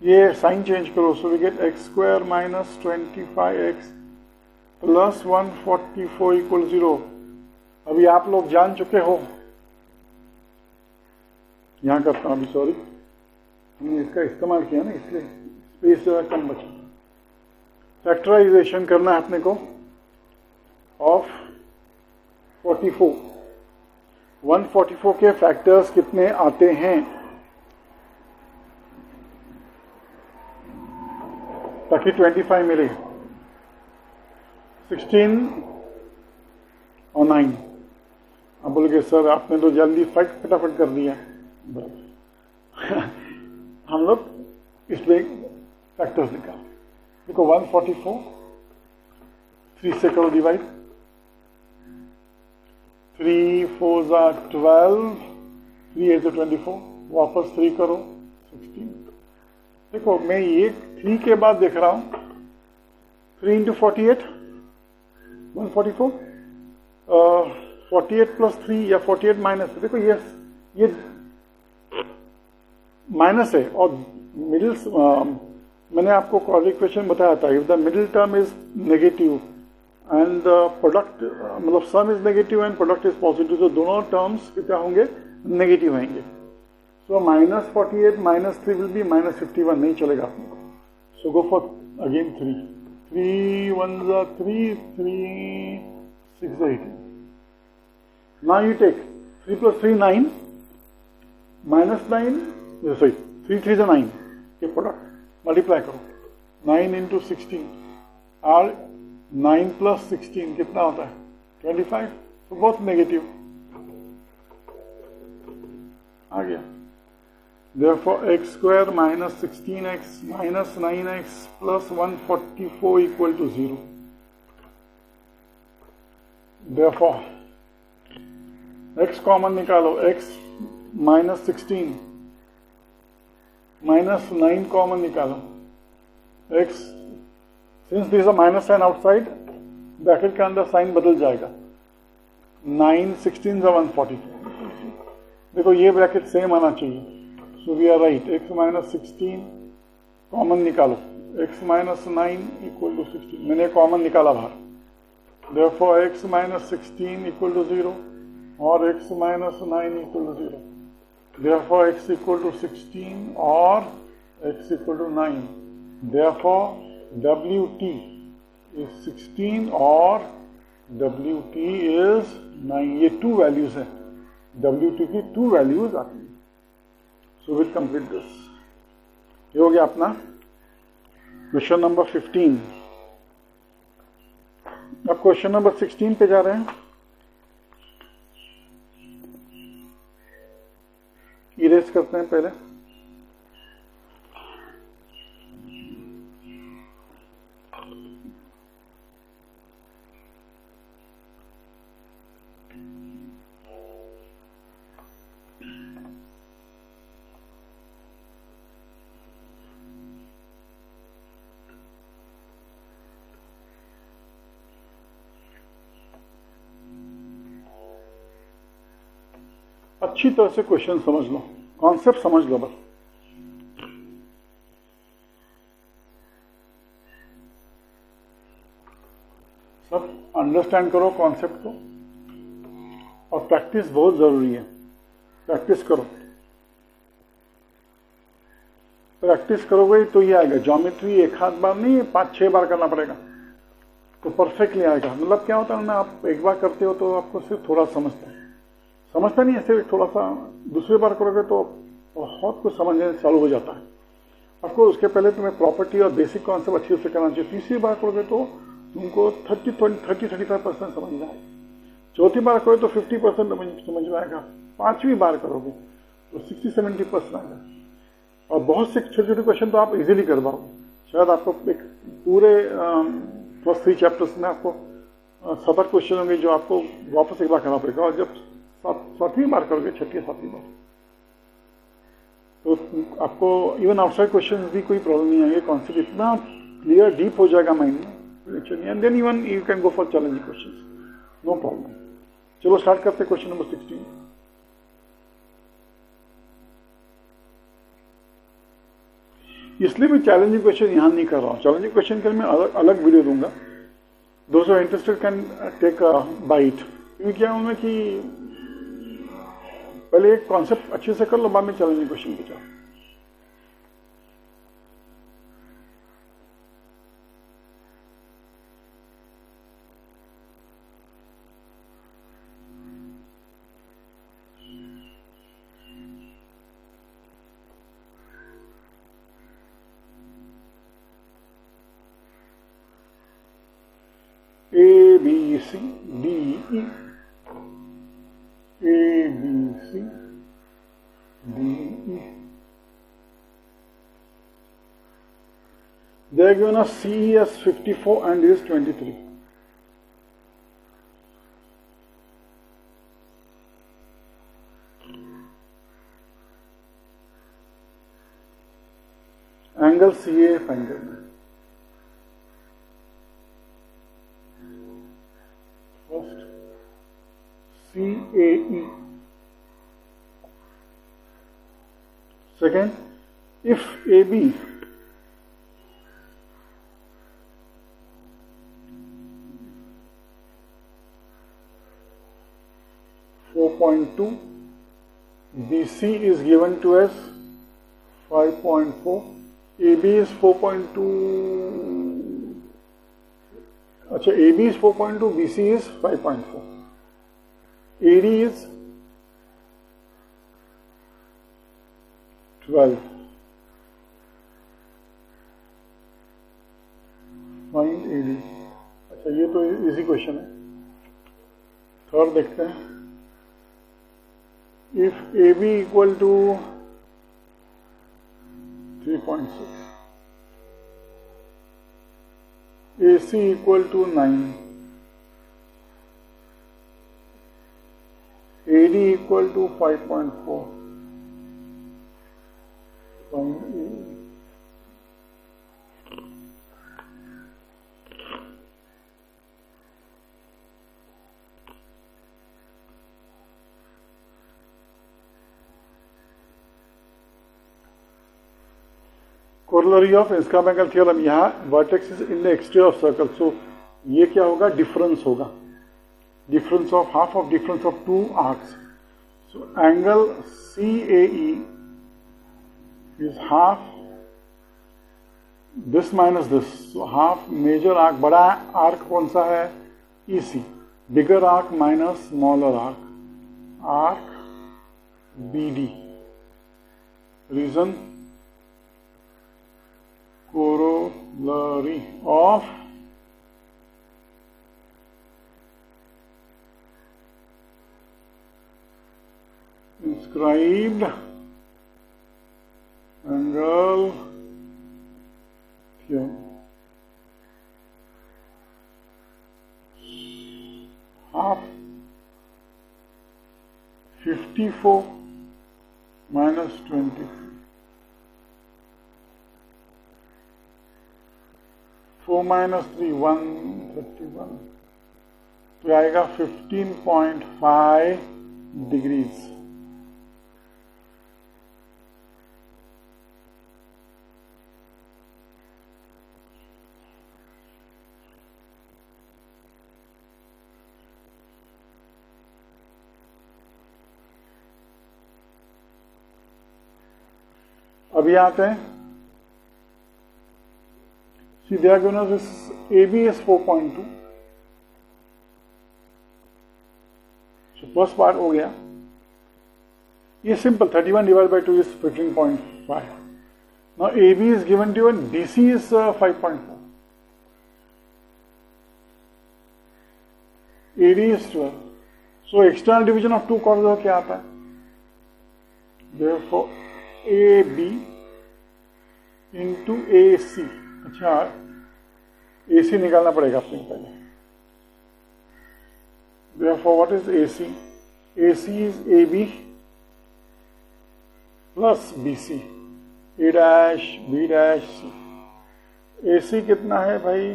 ये साइन चेंज करो. So we get x square minus 25x plus 144 equal 0. अभी आप लोग जान चुके हो यहाँ करता हूँ अभी, सॉरी, हमने इसका इस्तेमाल किया ना, इसलिए स्पेस ज़रा कम बचा। फैक्टराइजेशन करना है अपने को ऑफ 44। 144 के फैक्टर्स कितने आते हैं, ताकि 25 मिले। 16 और 9। अब बोलोगे सर आपने तो जल्दी फटाफट कर दिया। हम लोग इसलिए फैक्टर्स निकाल, देखो 144 3 से करो डिवाइड, 3 4 12, 3 8 24, वापस 3 करो 16। देखो मैं ये 3 के बाद देख रहा हूं, 3 इंटू 48 144, 48 प्लस 3 या 48 माइनस, देखो ये माइनस है। और मिडिल, मैंने आपको क्वालिफिकेशन बताया था, if the middle term is negative and the product, मतलब sum is negative and product is positive, तो दोनों टर्म्स क्या होंगे, नेगेटिव होंगे। So minus 48 minus 3 will be minus 51, नहीं चलेगा अपने को। So go for again 3 1 3 3 6 18। Now you take 3 plus 3 9 minus 9, sorry 3 3 9, ये प्रोडक्ट मल्टीप्लाई करो, 9 इंटू 16 और 9 प्लस 16 कितना होता है 25, तो बहुत नेगेटिव आ गया। Therefore x square minus 16x minus 9x plus 144 equal to 0. Therefore x common निकालो, x minus 16 minus 9 common निकालो, x since there is a minus sign outside, bracket के अंदर साइन बदल जाएगा, 9 16 से 144। देखो ये ब्रैकेट सेम आना चाहिए, so we are right, x minus 16 common निकालो, x minus 9 equal to 16, मैंने कॉमन निकाला बाहर, therefore x minus 16 equal to 0 और x minus 9 equal to 0, therefore x equal to 16 और x equal to 9, therefore WT is 16 और WT is 9, ये 2 values है, WT की 2 वैल्यूज आती है। So we'll complete this. ये हो गया अपना क्वेश्चन नंबर 15। अब क्वेश्चन नंबर 16 पे जा रहे हैं। इरेज करते हैं पहले। अच्छी तरह से क्वेश्चन समझ लो, कॉन्सेप्ट समझ लो बस। सब अंडरस्टैंड करो कॉन्सेप्ट को, और प्रैक्टिस बहुत जरूरी है। प्रैक्टिस करो, प्रैक्टिस करोगे तो ये आएगा। ज्योमेट्री एक हाथ बार नहीं, 5-6 बार करना पड़ेगा तो परफेक्टली आएगा। मतलब क्या होता है ना, आप एक बार करते हो तो आपको सिर्फ थोड़ा समझता नहीं है, सिर्फ थोड़ा सा। दूसरी बार करोगे तो बहुत कुछ समझने चालू हो जाता है आपको। उसके पहले तुम्हें प्रॉपर्टी और बेसिक कॉन्सेप्ट अच्छी से करना चाहिए। तीसरी बार करोगे तो तुमको 30-35% समझ में आएगा। चौथी बार करोगे तो 50% समझ में आएगा। 5वीं बार करोगे तो 60-70% आएगा। और बहुत से छोटे छोटे क्वेश्चन तो आप इजीली कर पाओगे। शायद आपको एक पूरे फर्स्ट 3 चैप्टर्स में आपको 7 क्वेश्चन होंगे जो आपको वापस एक बार करना पड़ेगा। और जब 7वीं बार करोगे, 6ठी-7वीं बार, तो आपको इवन आउटसाइड क्वेश्चन भी कोई प्रॉब्लम नहीं आएगी। कॉन्सेप्ट इतना क्लियर डीप हो जाएगा माइंड में, and then even you can go for challenging question, no problem. चलो स्टार्ट करते हैं क्वेश्चन नंबर 16। इसलिए मैं चैलेंजिंग क्वेश्चन यहां नहीं कर रहा हूं। चैलेंजिंग क्वेश्चन के लिए मैं अलग वीडियो दूंगा। दोस्त are interested can take a bite. क्योंकि क्या होना कि पहले एक कॉन्सेप्ट अच्छे से कर लो, बाद में चैलेंजिंग क्वेश्चन की जाओ। A, B, C, D, E. A, B, C, D, E. They are given us CE as 54 and is 23. Angle CA find करना है। CAE. Second, if AB (4.2), BC is given to us 5.4, AB is 4.2. अच्छा, AB is 4.2, BC is 5.4. AD is 12. Find AD. अच्छा, ये तो easy question है। Third देखते हैं। If AB equal to 3.6, AC equal to 9, AD equal to 5.4. Corollary of Escamaccal theorem, यहाँ vertex is in the exterior of circle, so ये क्या होगा? Difference होगा, difference of half of difference of two arcs. So angle CAE is half this minus this, so half major arc, बड़ा arc कौन सा है? EC, bigger arc minus smaller arc, arc BD. Reason, corollary of inscribed angle theorem. Half 54 minus 23. 4 minus 3, 131. तो आएगा 15.5 degrees. अभी आते हैं, see they are given us this AB is 4.2, so first part हो गया, ये simple 31 divided by 2 is 15.5. Now AB is given to you and BC is 5.4, AD is 12, so external division of two chords हो क्या आता है? Therefore AB into AC. अच्छा, AC निकालना पड़ेगा अपने पहले। Therefore, what is AC? AC is AB plus BC, A dash, B dash, C. AC कितना है भाई?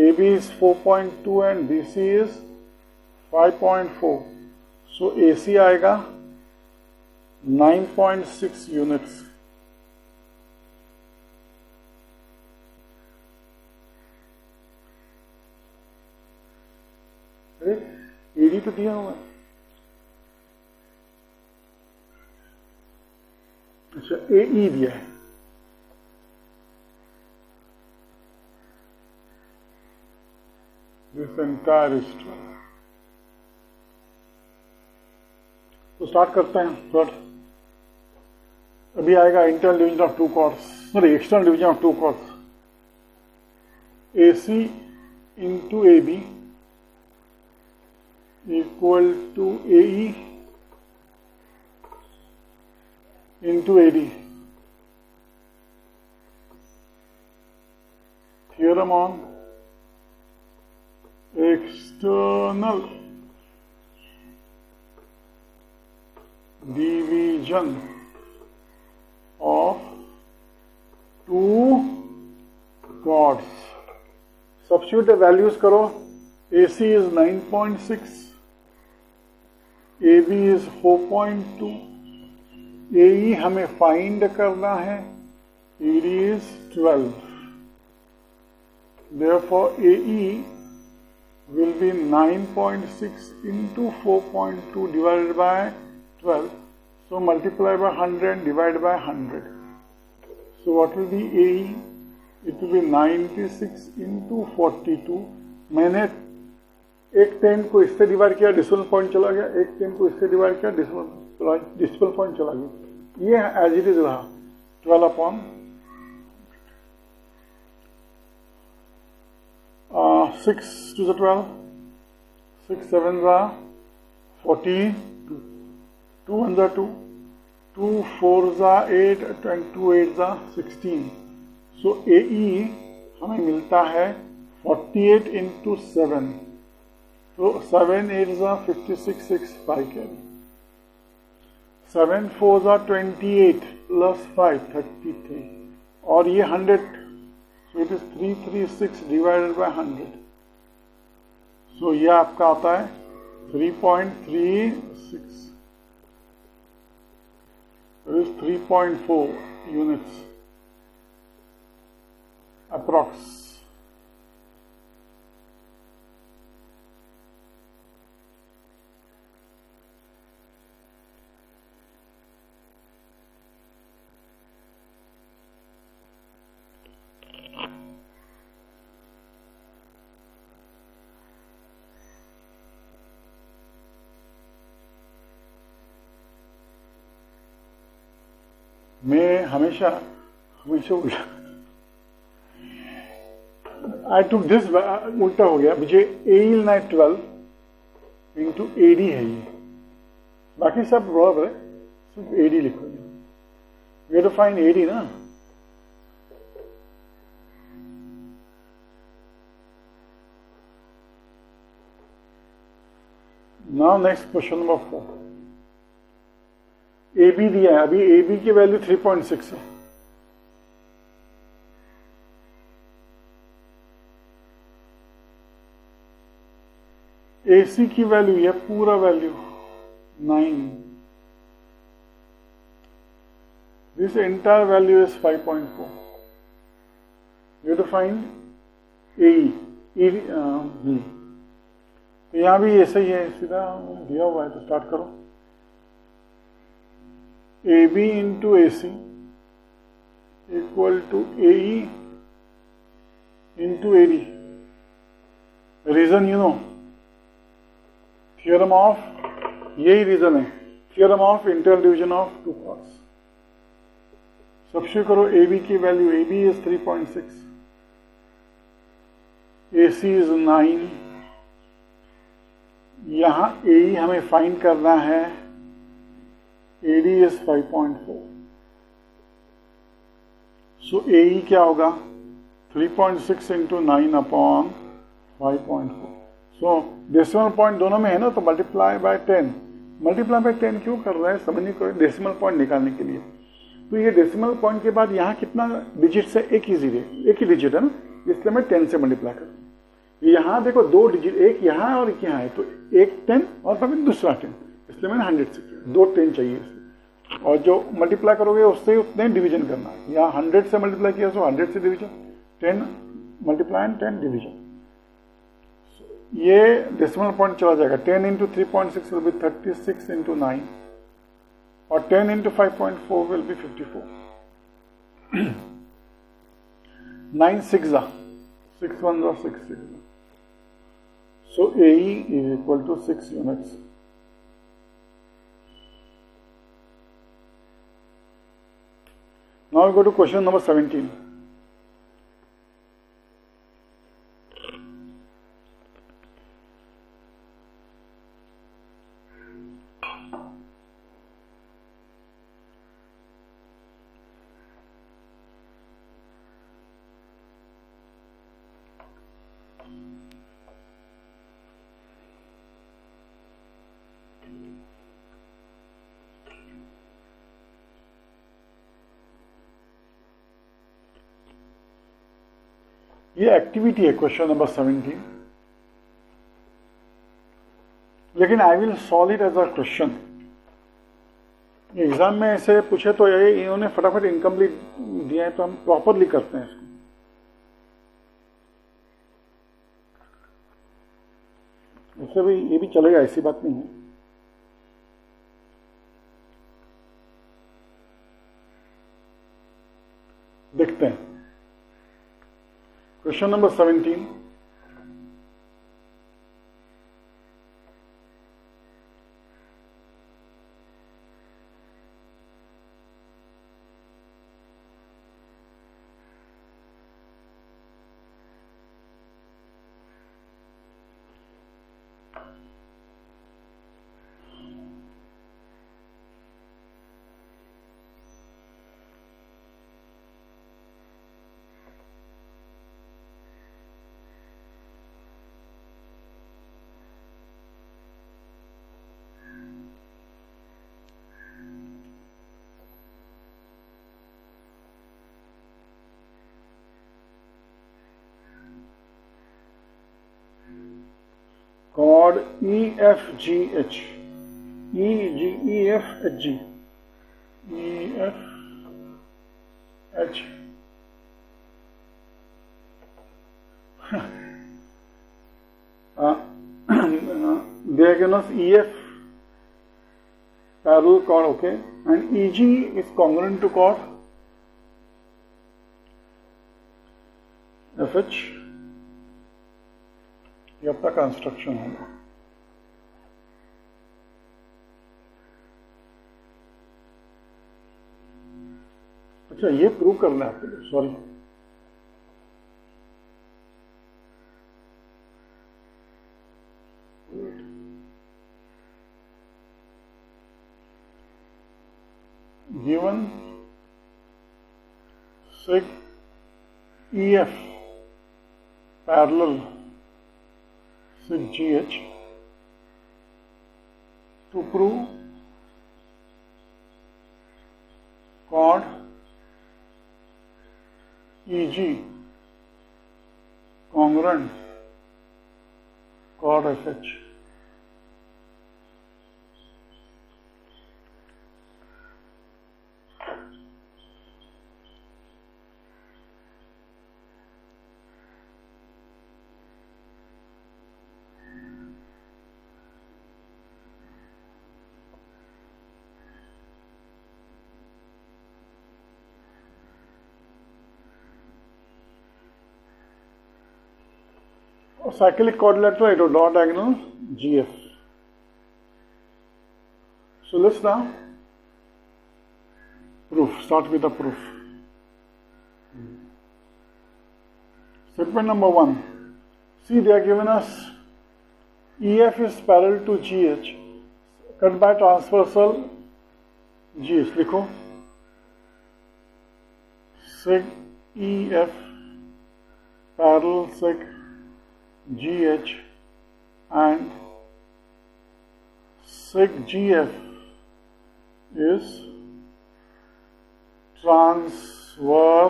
AB is 4.2 and BC is 5.4. So AC आएगा 9.6 units. एडी तो दिया हुआ है, अच्छा ए ई दिया है, दिस एंटायर इज 12। तो स्टार्ट करते हैं थर्ड। अभी आएगा internal division of two chords, sorry external division of two chords. AC into AB equal to AE into AD. Theorem on external division of two chords. Substitute the values करो, AC is 9.6, AB is 4.2, AE हमें find करना है, ED is 12. Therefore AE will be 9.6 into 4.2 divided by 12. So multiply by 100 divided by 100. So what will be AE? It will be 96 into 42. मैंने एक 10 को इससे divide किया, decimal point चला गया, एक 10 को इससे डिवाइड किया, डेसिमल पॉइंट चला गया। ये एज इट इज रहा 12 upon 6 to the 12, 6 7 42, 2 1 2, 2 4 8, and 2 8 16. So AE हमें मिलता है 48 into 7, तो 7 8 56 6 5 कैरी, 7 4 28 plus 5 33, और ये 100, so it is 336 divided by 100. So ये आपका आता है 3.36, it is 3.4 units approx. मैं हमेशा आई टुक दिस, उल्टा हो गया, मुझे AE लेना है 12 इंटू AD है ये, बाकी सब बराबर है, सिर्फ AD लिखो। We have to find AD ना। Now next question number 4। AB दिया है, अभी AB की वैल्यू 3.6 है, AC की वैल्यू, यह पूरा value 9, this entire value is 5.4। You to find AE, तो यहां भी ऐसा ही है, सीधा दिया हुआ है, तो स्टार्ट करो। AB into AC equal to AE into AD. Reason you know, theorem of, यही रीजन है, theorem of internal division of two chords. Substitute करो AB की value, AB is 3.6, AC is 9, यहां AE हमें फाइंड करना है, AD is 5.4. So AE क्या होगा, 3.6 into 9 upon 5.4. So decimal point दोनों में है ना, तो मल्टीप्लाई बाय 10। मल्टीप्लाई बाय 10 क्यों कर रहा है, समझने को, डेसिमल पॉइंट निकालने के लिए। तो ये डेसिमल पॉइंट के बाद यहाँ कितना डिजिट है, एक ही डिजिट है ना, इसलिए मैं 10 से मल्टीप्लाई कर। यहाँ देखो दो डिजिट, एक यहाँ है और एक यहाँ है, तो एक 10 और फिर दूसरा 10, इसलिए मैंने 100 से किया, दो 10 चाहिए इसलिए। और जो मल्टीप्लाई करोगे उससे उतने डिवीजन करना है, यहाँ 100 से मल्टीप्लाई किया तो 100 से डिवीजन, 10 मल्टीप्लाई एंड 10 डिवीजन। ये डेसिमल पॉइंट चला जाएगा, 10 into 3.6 will be 36 into 9, or 10 into 5.4 will be 54. 9 6 are 6 1s are 6 6. So AE is equal to 6 units. Now we go to question number 17. ये एक्टिविटी है question number 17, लेकिन I will solve it as a question. Exam में ऐसे पूछे तो ये इन्होंने फटाफट इनकम्प्लीट दिया है, तो हम प्रॉपरली करते हैं इसको. इससे भी ये भी चलेगा, ऐसी बात नहीं है. देखते हैं question number 17. Chord EFGH, EFHG, EFH. They are given us EF parallel chord, okay, and EG is congruent to chord FH. ये अपना कंस्ट्रक्शन होगा. अच्छा, ये प्रूव करना है आपके लिए. Sorry, given sig EF parallel sig GH to prove chord EG congruent chord FH. Cyclic quadrilateral dot diagonal GF. So let's now proof. Start with the proof. Statement number 1. See, they are given us EF is parallel to GH. Cut by transversal GH. लिखो sig EF parallel sig GH and sig GF is transversal.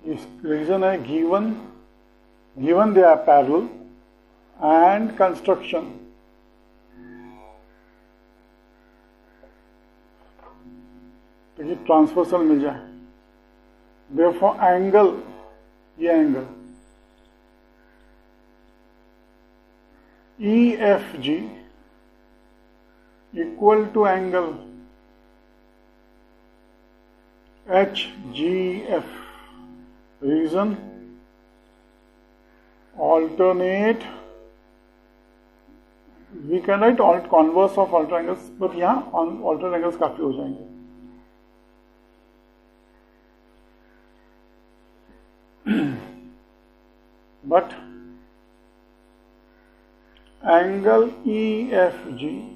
This reason है given they are parallel and construction. तो ये transversal मिल जाए. Therefore angle, ये angle EFG equal to angle HGF. Reason, alternate, we can write converse of alternate angles, but यहाँ alternate angles काफी हो जाएंगे. But angle EFG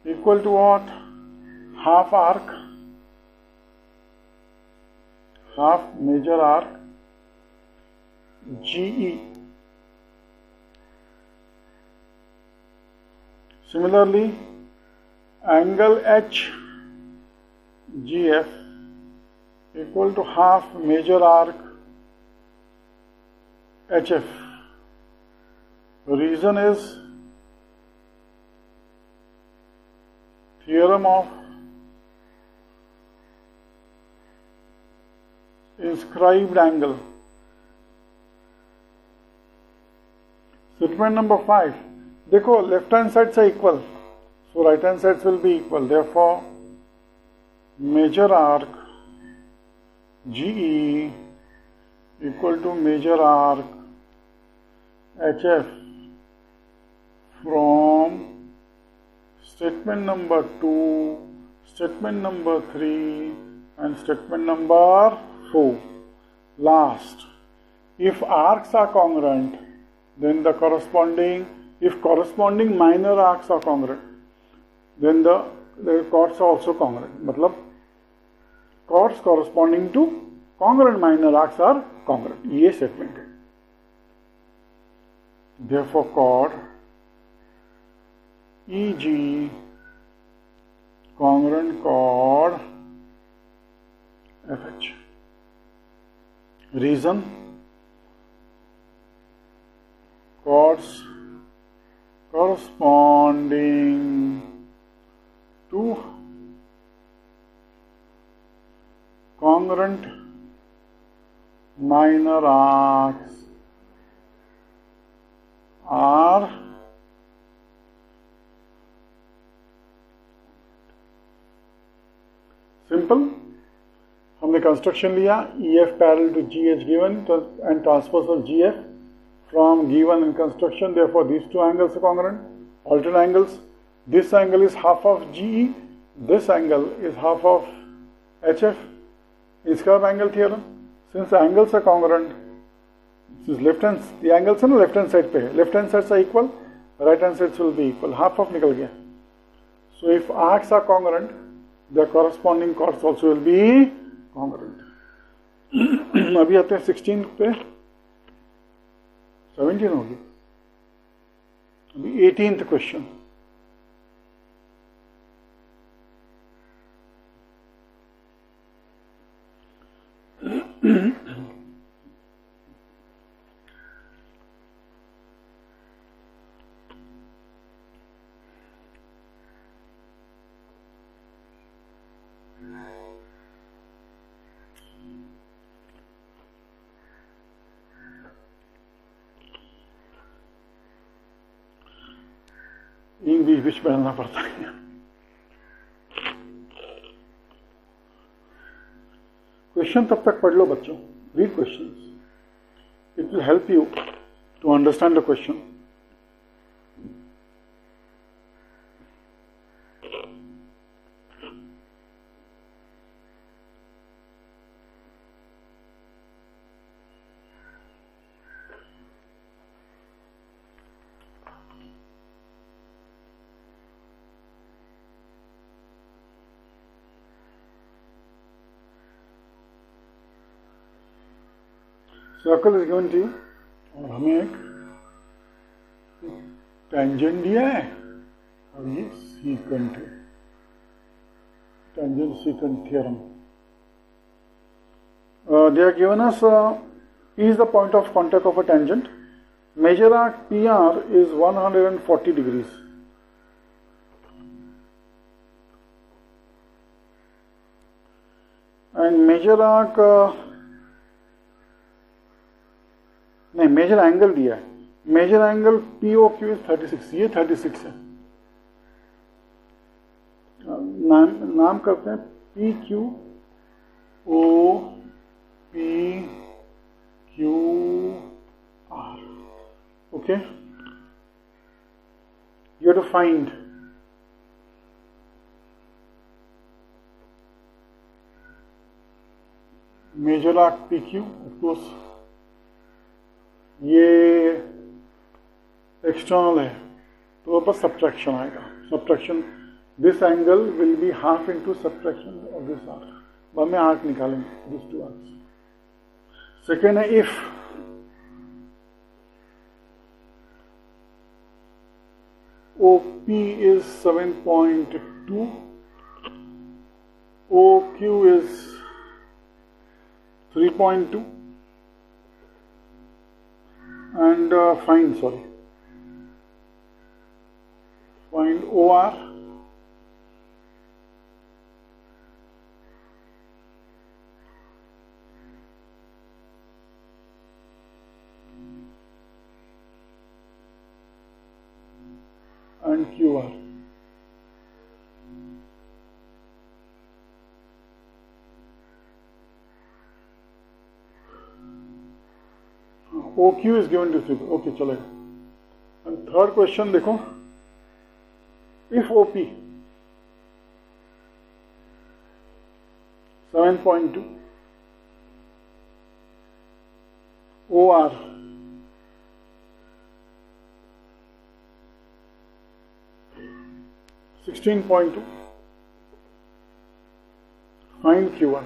equal to what? Half arc, half major arc GE. Similarly, angle HGF equal to half major arc HF. The reason is theorem of inscribed angle. Statement number 5. देखो left hand sides are equal, so right hand sides will be equal. Therefore, major arc GE equal to major arc HF from statement number 2, statement number 3 and statement number 4. Last, if arcs are congruent, then the corresponding, if corresponding minor arcs are congruent, then the chords are also congruent. मतलब chords corresponding to congruent minor arcs are congruent. ये statement है. Therefore, chord EG congruent chord FH. Reason, chords corresponding to congruent minor arcs are simple. हमने construction लिया, EF parallel to GH given and transversal GF from given in construction. Therefore, these two angles are congruent. Alternate angles. This angle is half of GE. This angle is half of HF. Inscribed angle theorem. Since angles are congruent, since left hand, the angles on the left hand side पे, left hand sides are equal, right hand sides will be equal. Half of निकल गया. So if arcs are congruent, the corresponding chords also will be congruent. अभी आते हैं 16 पे, 17 होगी. अभी 18th question. बीच बीच बदलना पड़ता है. क्वेश्चन तब तक पढ़ लो बच्चों. Read questions. It will help you to understand the question. Circle is given to you और हमें एक टेंजेंट दिया है और ये सीकेंट है. Tangent secant theorem. They are given us P is the point of contact of a tangent. Measure arc PR is 140 degrees. And measure arc नहीं, measure angle दिया है. Measure angle POQ is 36. ये 36 है. नाम करते हैं P Q O P Q R. Okay, you have to find major arc PQ. Of course, ये external है तो बस सब्ट्रैक्शन आएगा. Subtraction, this angle will be half into subtraction of this arc. बाद में आर्क निकालेंगे, दिस टू आर्क्स. सेकेंड है if OP is 7.2, OQ is 3.2, and find OR. And QR. OQ is given to 3. Okay, चलेगा. And third question देखो, if OP 7.2, OR 16.2, find QR.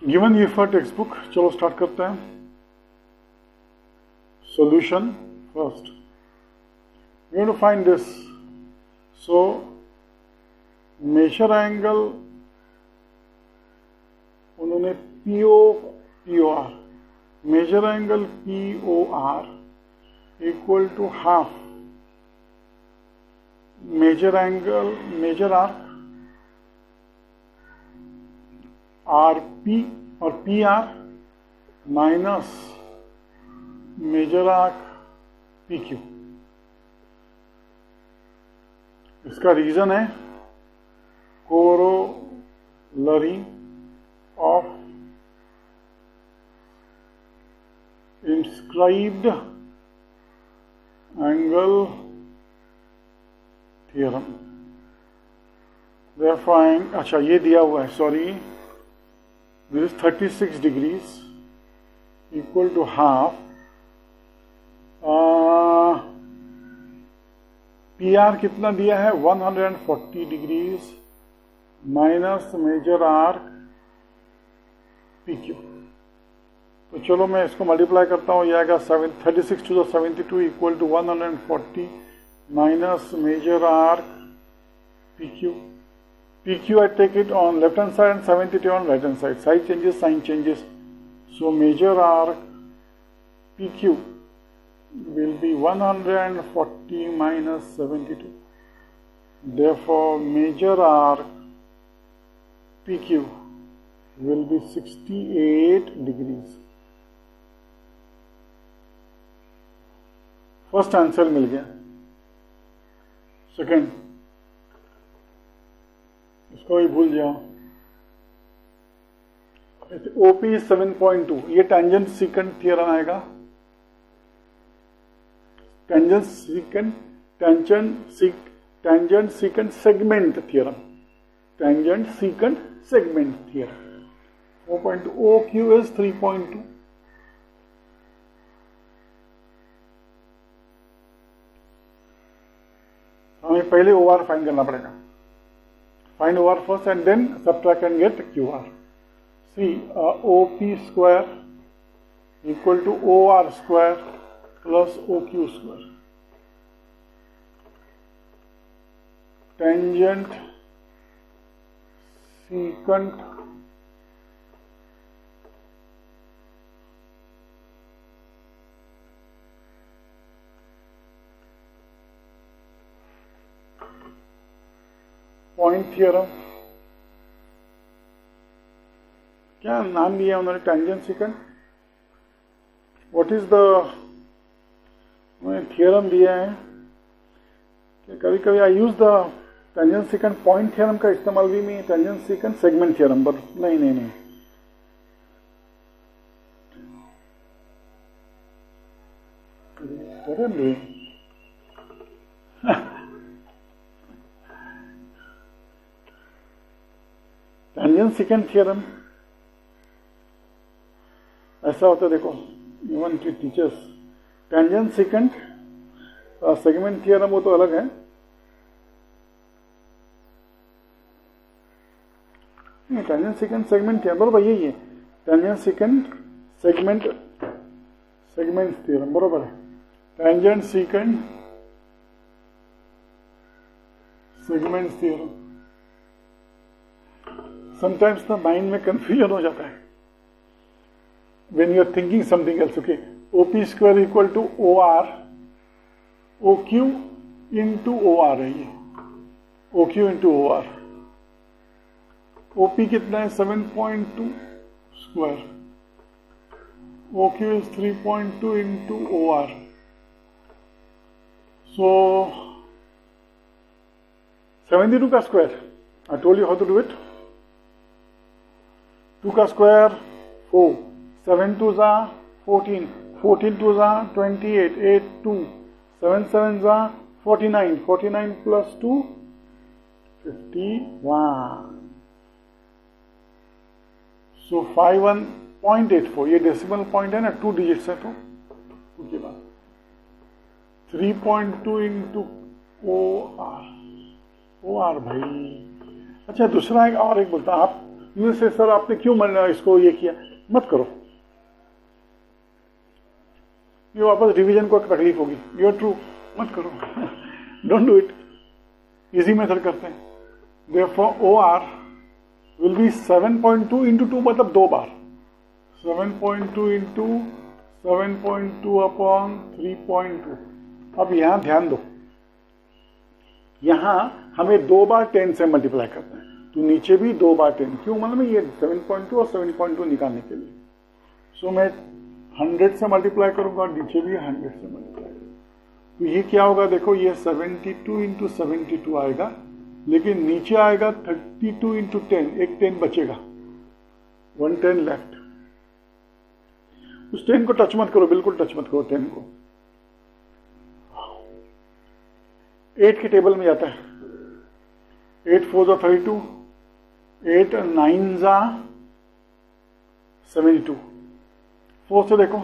Given ये for text book, चलो start करते हैं. Solution first. We have to find this. So measure angle उन्होंने POR, measure angle POR equal to half measure arc RP और PR minus measure arc PQ. इसका reason है corollary of inscribed angle theorem. Therefore, अच्छा ये दिया हुआ है, sorry, this is 36 degrees equal to half PR कितना दिया है 140 degrees minus measure arc PQ. तो चलो मैं इसको मल्टीप्लाई करता हूँ, ये आएगा 36 to the 72 equal to 140 minus measure arc PQ. PQ I take it on left hand side and 72 on right hand side. Side changes, sign changes. So major arc PQ will be 140 minus 72. Therefore major arc PQ will be 68 degrees. First answer मिल गया. Second, इसको भी भूल जाओ. OP 7.2, ये tangent secant theorem आएगा. Tangent secant segment theorem. Tangent secant segment theorem. 4.2. OQ is 3.2. हमें पहले OR फाइंड करना पड़ेगा. Find OR first and then subtract and get QR. See, OP square equal to OR square plus OQ square. Tangent secant point theorem क्या नाम लिया उन्होंने, tangent secant. What is the theorem दिया है कि कभी कभी I use the tangent secant point theorem का इस्तेमाल भी मैं टेंजेंट सेकंड सेगमेंट थियरम, पर नहीं टेंजेंट सेकंड थियरम ऐसा होता है. देखो इवन की teachers tangent second segment theorem वो तो अलग है. टेंजेंट सेकंड सेगमेंट थियरम बराबर यही है. टेंजेंट सेकंड सेगमेंट थियरम बराबर है. Tangent second segment theorem. Sometimes ना माइंड में कंफ्यूजन हो जाता है when you are thinking something else. Okay, OP square equal to OR, OQ into OR है ये, OQ into OR. OP कितना है 7.2 square, OQ is 3.2 into OR. So 72 का square, I told you how to do it. 2 का square 4, 7 2s are 14, 14 2s are 28, 8 2, 7 7s are 49, 49 plus 2 51. So 51.84, ये decimal point है ना, 2 digits है तो 2 के बाद 3.2 इंटू OR भाई. अच्छा दूसरा एक और एक बोलता आप में से सर आपने क्यों इसको ये किया, मत करो, ये वापस रिवीजन को तकलीफ होगी. यू आर ट्रू, मत करो. Don't do it. Easy method करते हैं. Therefore OR will be 7.2 into 2 मतलब 2 बार. 7.2 इंटू 7.2 अपॉन 3.2. अब यहां ध्यान दो, यहां हमें 2 बार 10 से मल्टीप्लाई करना है, तो नीचे भी 2 बार 10. क्यों मतलब ये 7.2 और 7.2 निकालने के लिए. सो मैं 100 से मल्टीप्लाई करूंगा और नीचे भी 100 से मल्टीप्लाई करूंगा. तो ये क्या होगा, देखो ये 72 इंटू 72 आएगा, लेकिन नीचे आएगा 32 इंटू 10, एक 10 बचेगा, 110 लेफ्ट. उस 10 को टच मत करो, बिल्कुल टच मत करो 10 को. 8 के टेबल में जाता है. 8 4 32, 8 9 72. 4 से देखो,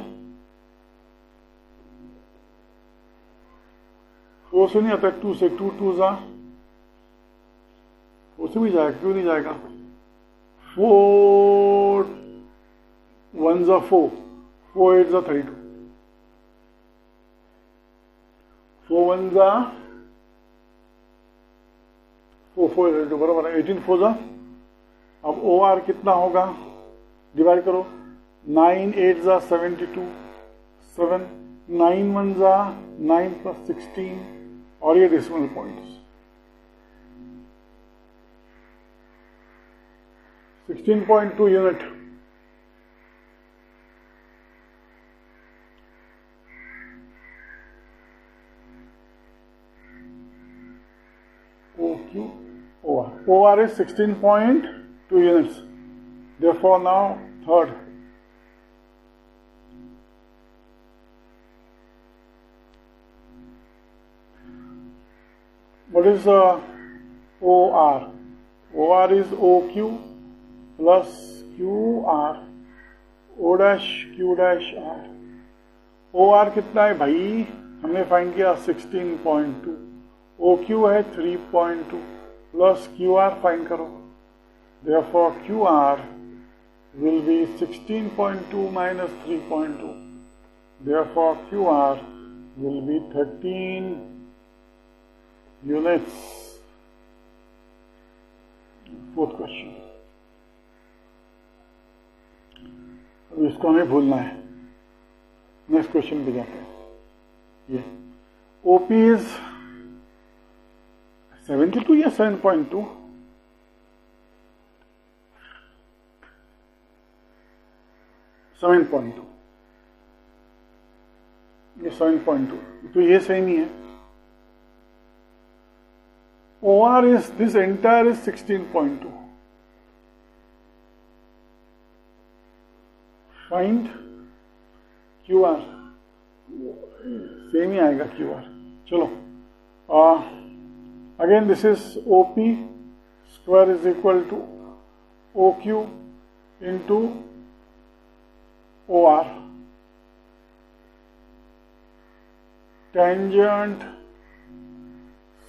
4 से नहीं आता, 2 से, 2 2 4 से भी जाएगा, क्यों नहीं जाएगा. 4 1 4, 4 8 32, 4 1 4 4 32 बराबर है 18 4. अब OR कितना होगा, डिवाइड करो. 9 8 72, 7 9 1 9 plus 16, और ये decimal points 16.2 unit. OR is 16.2 units. Therefore now third. What is OR? OR is OQ plus QR, O dash Q dash R. OR कितना है भाई, हमने फाइंड किया 16.2, OQ है 3.2 प्लस QR फाइंड करो. Therefore QR will be 16.2 minus 3.2. Therefore QR will be 13 units. Fourth question. अब इसको हमें भूलना है. नेक्स्ट क्वेश्चन पे जाते हैं. ये OP is 72 या 7.2. 7.2, ये 7.2, तो ये सेम ही है. OR is, this entire is 16.2. Find QR, same ही आएगा QR. चलो, again this is OP square is equal to OQ into OR. Tangent,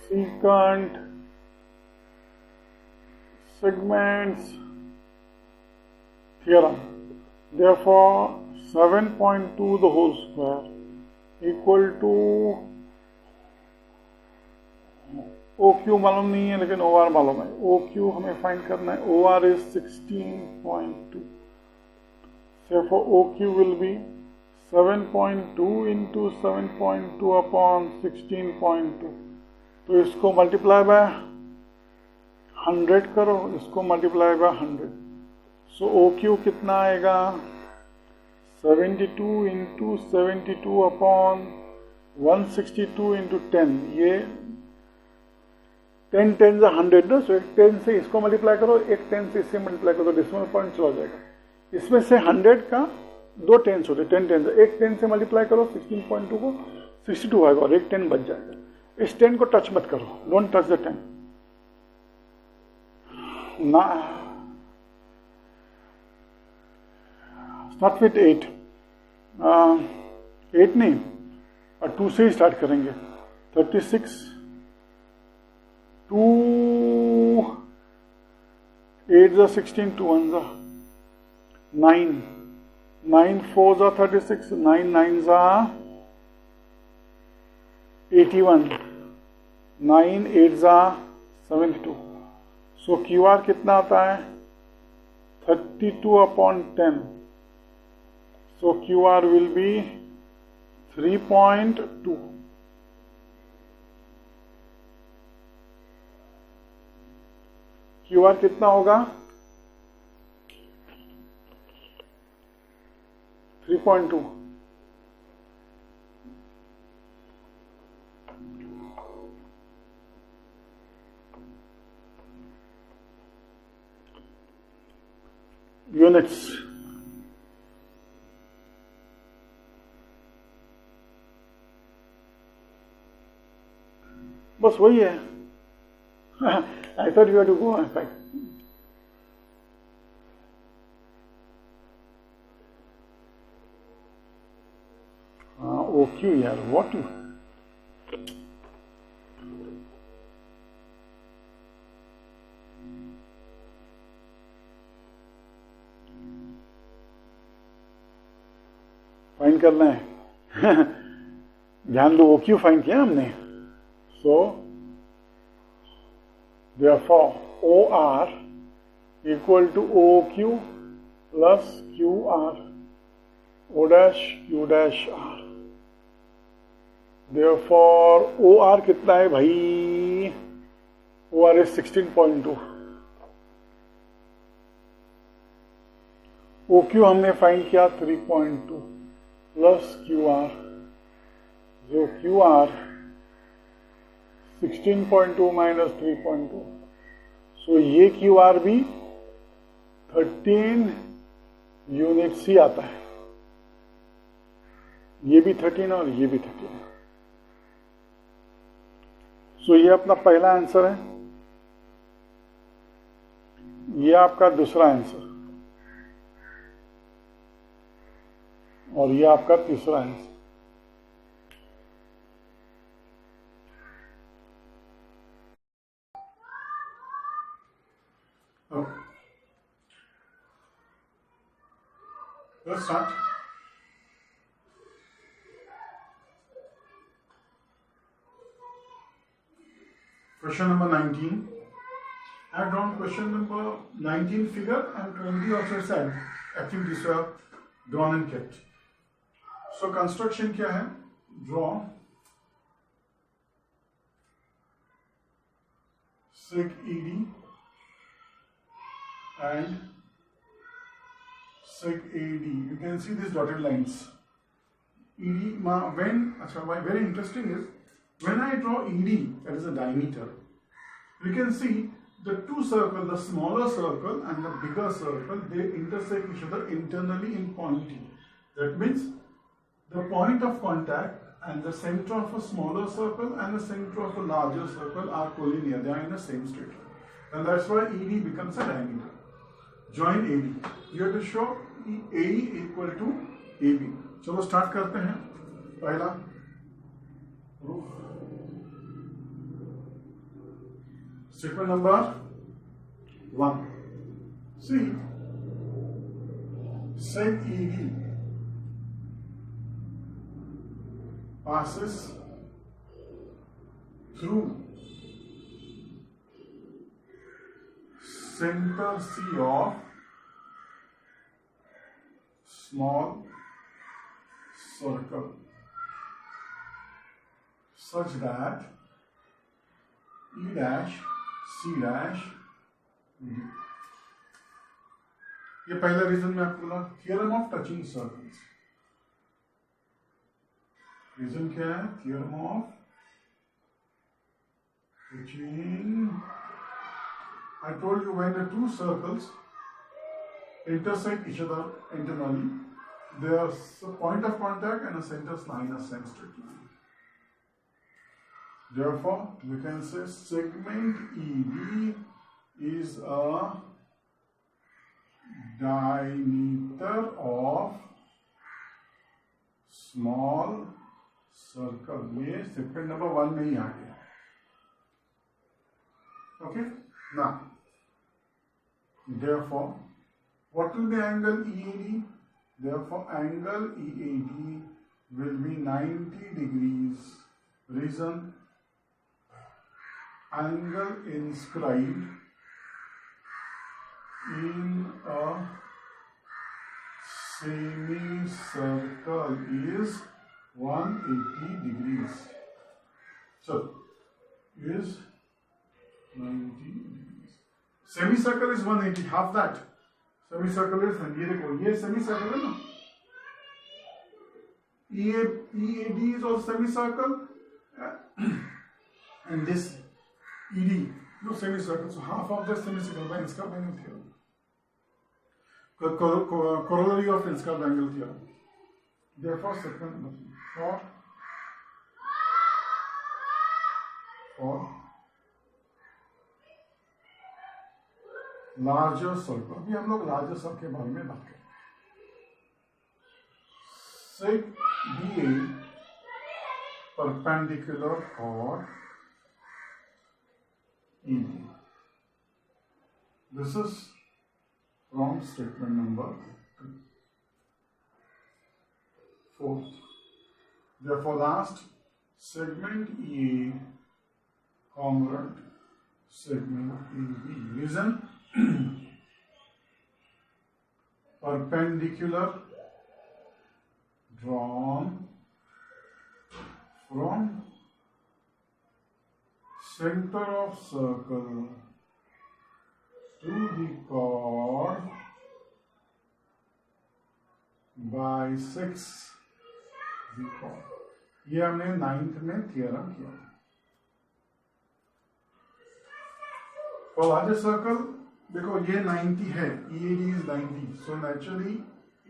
secant, segments theorem. Therefore, 7.2 the whole square equal to OQ मालूम नहीं है लेकिन OR मालूम है. OQ हमें find करना है. OR is 16.2. Therefore, OQ will be 7.2 into 7.2 upon 16.2. तो इसको मल्टीप्लाई बाय 100 करो, इसको मल्टीप्लाई बाय 100. सो OQ कितना आएगा? 72 into 72 upon 162 into 10. ये 10 10 से 100 ना, सो 10 से इसको मल्टीप्लाई करो, एक 10 से इससे मल्टीप्लाई करो, डेसिमल पॉइंट चला जाएगा. इसमें से 100 का 2 10s होते, 10 10 से एक 10 से मल्टीप्लाई करो 16.2 को, 62 आएगा और एक 10 बच जाएगा. इस 10 को टच मत करो, डोंट टच द 10 ना. Start with 8. 8 नहीं, और 2 से ही स्टार्ट करेंगे. 36 2 8 जा 16, 2 1 जा 9, 9 4 जा 36, 9 9 जा 81, 9 8 जा 72. सो QR कितना आता है? 32 upon 10. So QR will be 3.2. QR कितना होगा? 3.2. Units. बस वही है. I thought you had to go on back. OQ यार, what you? फाइंड करना है. ध्यान दो, OQ फाइंड किया हमने. So, therefore, OR equal to OQ plus QR, O dash Q dash R. Therefore, OR कितना है भाई? OR is 16.2. OQ हमने फाइंड किया 3.2 plus QR. जो QR 16.2 minus 3.2. So ये QR भी 13 यूनिट्स ही आता है. ये भी 13 और ये भी 13. So ये अपना पहला आंसर है. ये आपका दूसरा आंसर और ये आपका तीसरा answer. Let's start. Question number 19. I have drawn question number 19 figure and 20 also said activities were drawn and kept. So construction क्या है? Draw sec ED and sec AD. You can see these dotted lines. ED, very interesting is, when I draw ED, that is a diameter, you can see the two circles, the smaller circle and the bigger circle, they intersect each other internally in point E. That means the point of contact and the center of a smaller circle and the center of a larger circle are collinear. They are in the same straight line. And that's why ED becomes a diameter. Join AD. You have to show AE equal to AB. चलो start करते हैं. पहला proof. Statement number 1. See, sec ED passes through center C of small circle such that E dash C dash B. ये पहला reason में आपको बोला theorem of touching circles. Reason क्या है? Theorem of touching. I told you when the two circles intersect each other internally, there's a point of contact and a center line, a same straight line. Therefore, we can say segment ED is a diameter of small circle. ये segment number 1 में ही आ गया. Okay? Now, therefore, what will be angle EAD? Therefore, angle EAD will be 90 degrees. Reason, angle inscribed in a semicircle is 180 degrees. So, is 90 degrees. Semicircle is 180, half that. Semicircle is, ये देखो, ये semicircle है ना? EAD is also semicircle, and this ED, no semicircle. So half of the semicircle by Inscar angle theorem. Corollary of Inscar angle theorem. Therefore, second for larger circle. अभी हम लोग larger circle के बारे में बात करें. Sec DA perpendicular chord ED. This is from statement number 2. Fourth. Therefore, last segment EA congruent segment EB. Reason, perpendicular drawn from center of circle to the chord bisects the chord. ये हमने 9th में theorem किया. For larger circle, देखो ये 90 है, EAD is 90, so naturally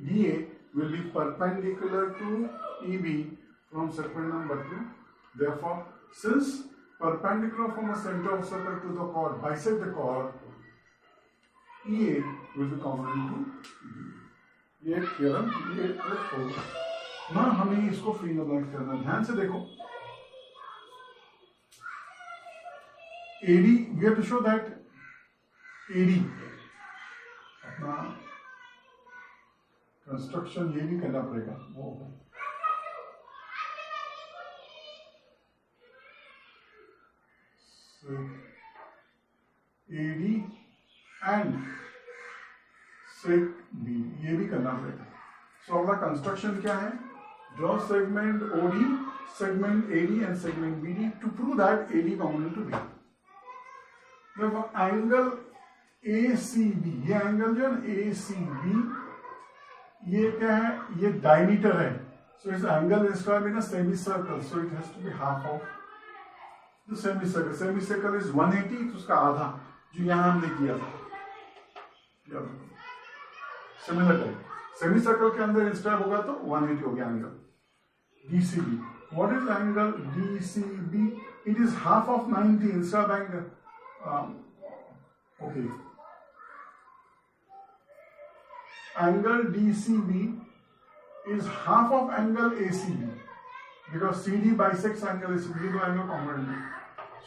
DA will be perpendicular to EB from segment number 2. Therefore, since perpendicular from the center of circle to the chord bisect the chord, EA will be congruent to EB. ये theorem ये होगा ना. हमें इसको फिंगरलाइट करना. ध्यान से देखो, AD, we have to show that AD अपना कंस्ट्रक्शन ये भी करना पड़ेगा. वो AD एंड sec B ये भी करना पड़ेगा. सो अगला कंस्ट्रक्शन क्या है? Draw segment OD, segment AD and segment BD to prove that AD congruent to B. देखो एंगल ACB, ये एंगल जो है ना ACB ये क्या है, ये डायमीटर है, so its angle is to be in a semicircle, so it has to be half of the semicircle. Semicircle is 180, तो उसका आधा जो यहाँ हमने किया था, सिमिलर टाइप सेमीसर्कल के अंदर इंस्टेब होगा तो 180 हो गया angle DCB. What is angle DCB? It is half of 90 instead of angle. Okay. Angle DCB is half of angle ACB because CD bisects angle ACB, तो angle कॉम्पोनेंट.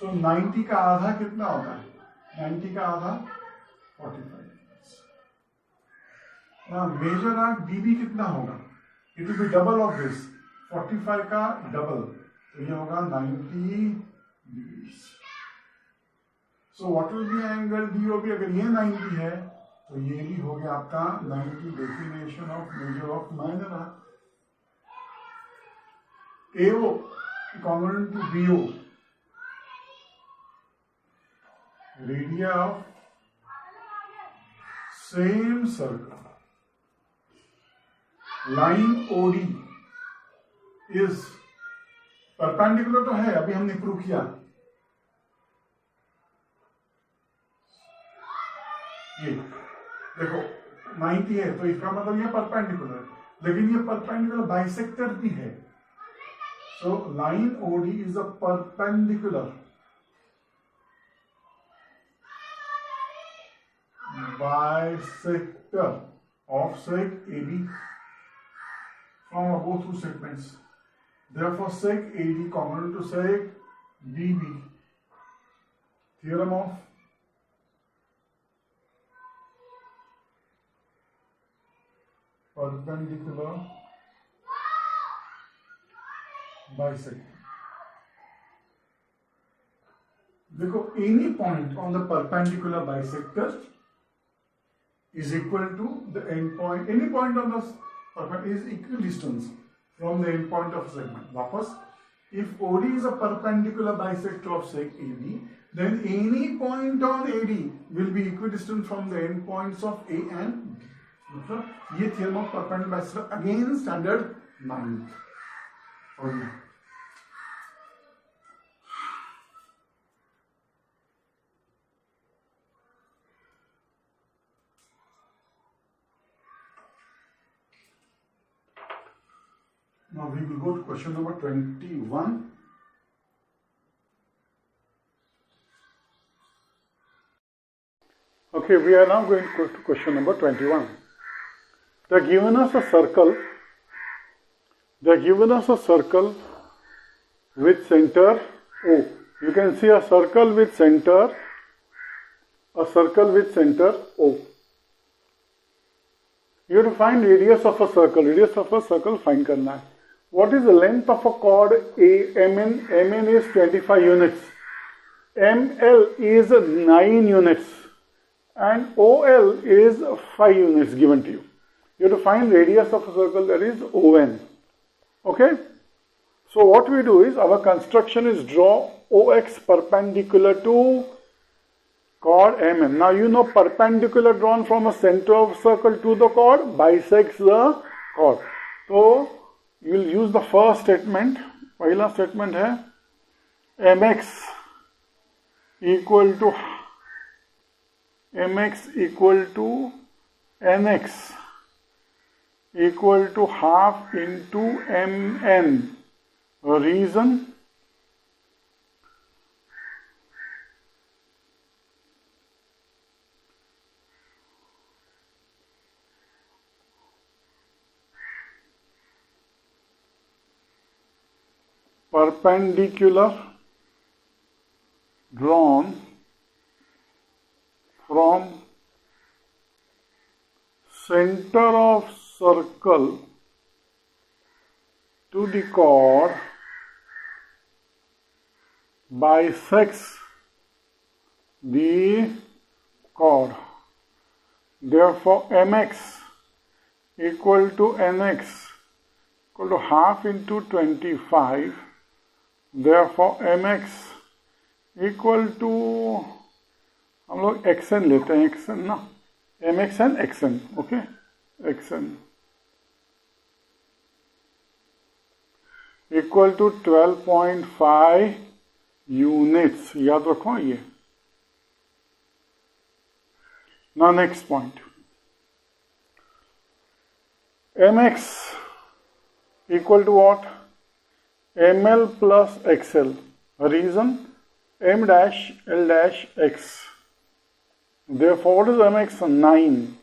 So 90 का आधा कितना होता है? 90 का आधा 45. Now मेजर आर्क DB कितना होगा? It will be double of this. 45 का डबल, तो ये होगा 90 degrees. So what will be angle DOB? अगर ये 90 है तो ये भी हो गया आपका 90. Definition of measure of minor arc. AO congruent to BO, radii of same circle. Line OD is perpendicular तो है, अभी हमने प्रूव किया. ये देखो 90 है तो इसका मतलब ये परपेंडिकुलर है, लेकिन ये परपेंडिकुलर बाइसेक्टर भी है. So line OD is a perpendicular bisector of sec AB from above two segments. Therefore, sec AD congruent to sec BB. Theorem of perpendicular bisector. देखो, any point on the perpendicular bisector is equal to the end point. Any point on the perpendicular is equidistant from the end point of segment. वापस, if OD is a perpendicular bisector of sec AD, then any point on AD will be equidistant from the end points of A and B. मतलब ये theorem of perpendicular bisector again standard 9th. Okay. Now we will go to question number 21. Okay, we are now going to go to question number 21. They are given us a circle. They are given us a circle with center O. You can see a circle with center O. You have to find radius of a circle. Radius of a circle find करना है. What is the length of a chord MN? MN is 25 units. ML is 9 units. And OL is 5 units given to you. You have to find radius of a circle, that is ON. Okay? So what we do is, our construction is draw OX perpendicular to chord MN. Now you know perpendicular drawn from a center of circle to the chord bisects the chord. So you will use the first statement. पहला statement है MX equal to NX equal to half into MN. Reason? Perpendicular drawn from center of circle to the chord bisects the chord. Therefore, MX equal to NX equal to half into 25. Therefore, MX equal to, हम लोग XN लेते हैं, XN ना, MX and XN, okay, XN. Equal to 12.5 units, याद रखो ये. Now next point, mx equal to what? ml plus xl. Reason m dash l dash x. Therefore, what is mx? 9.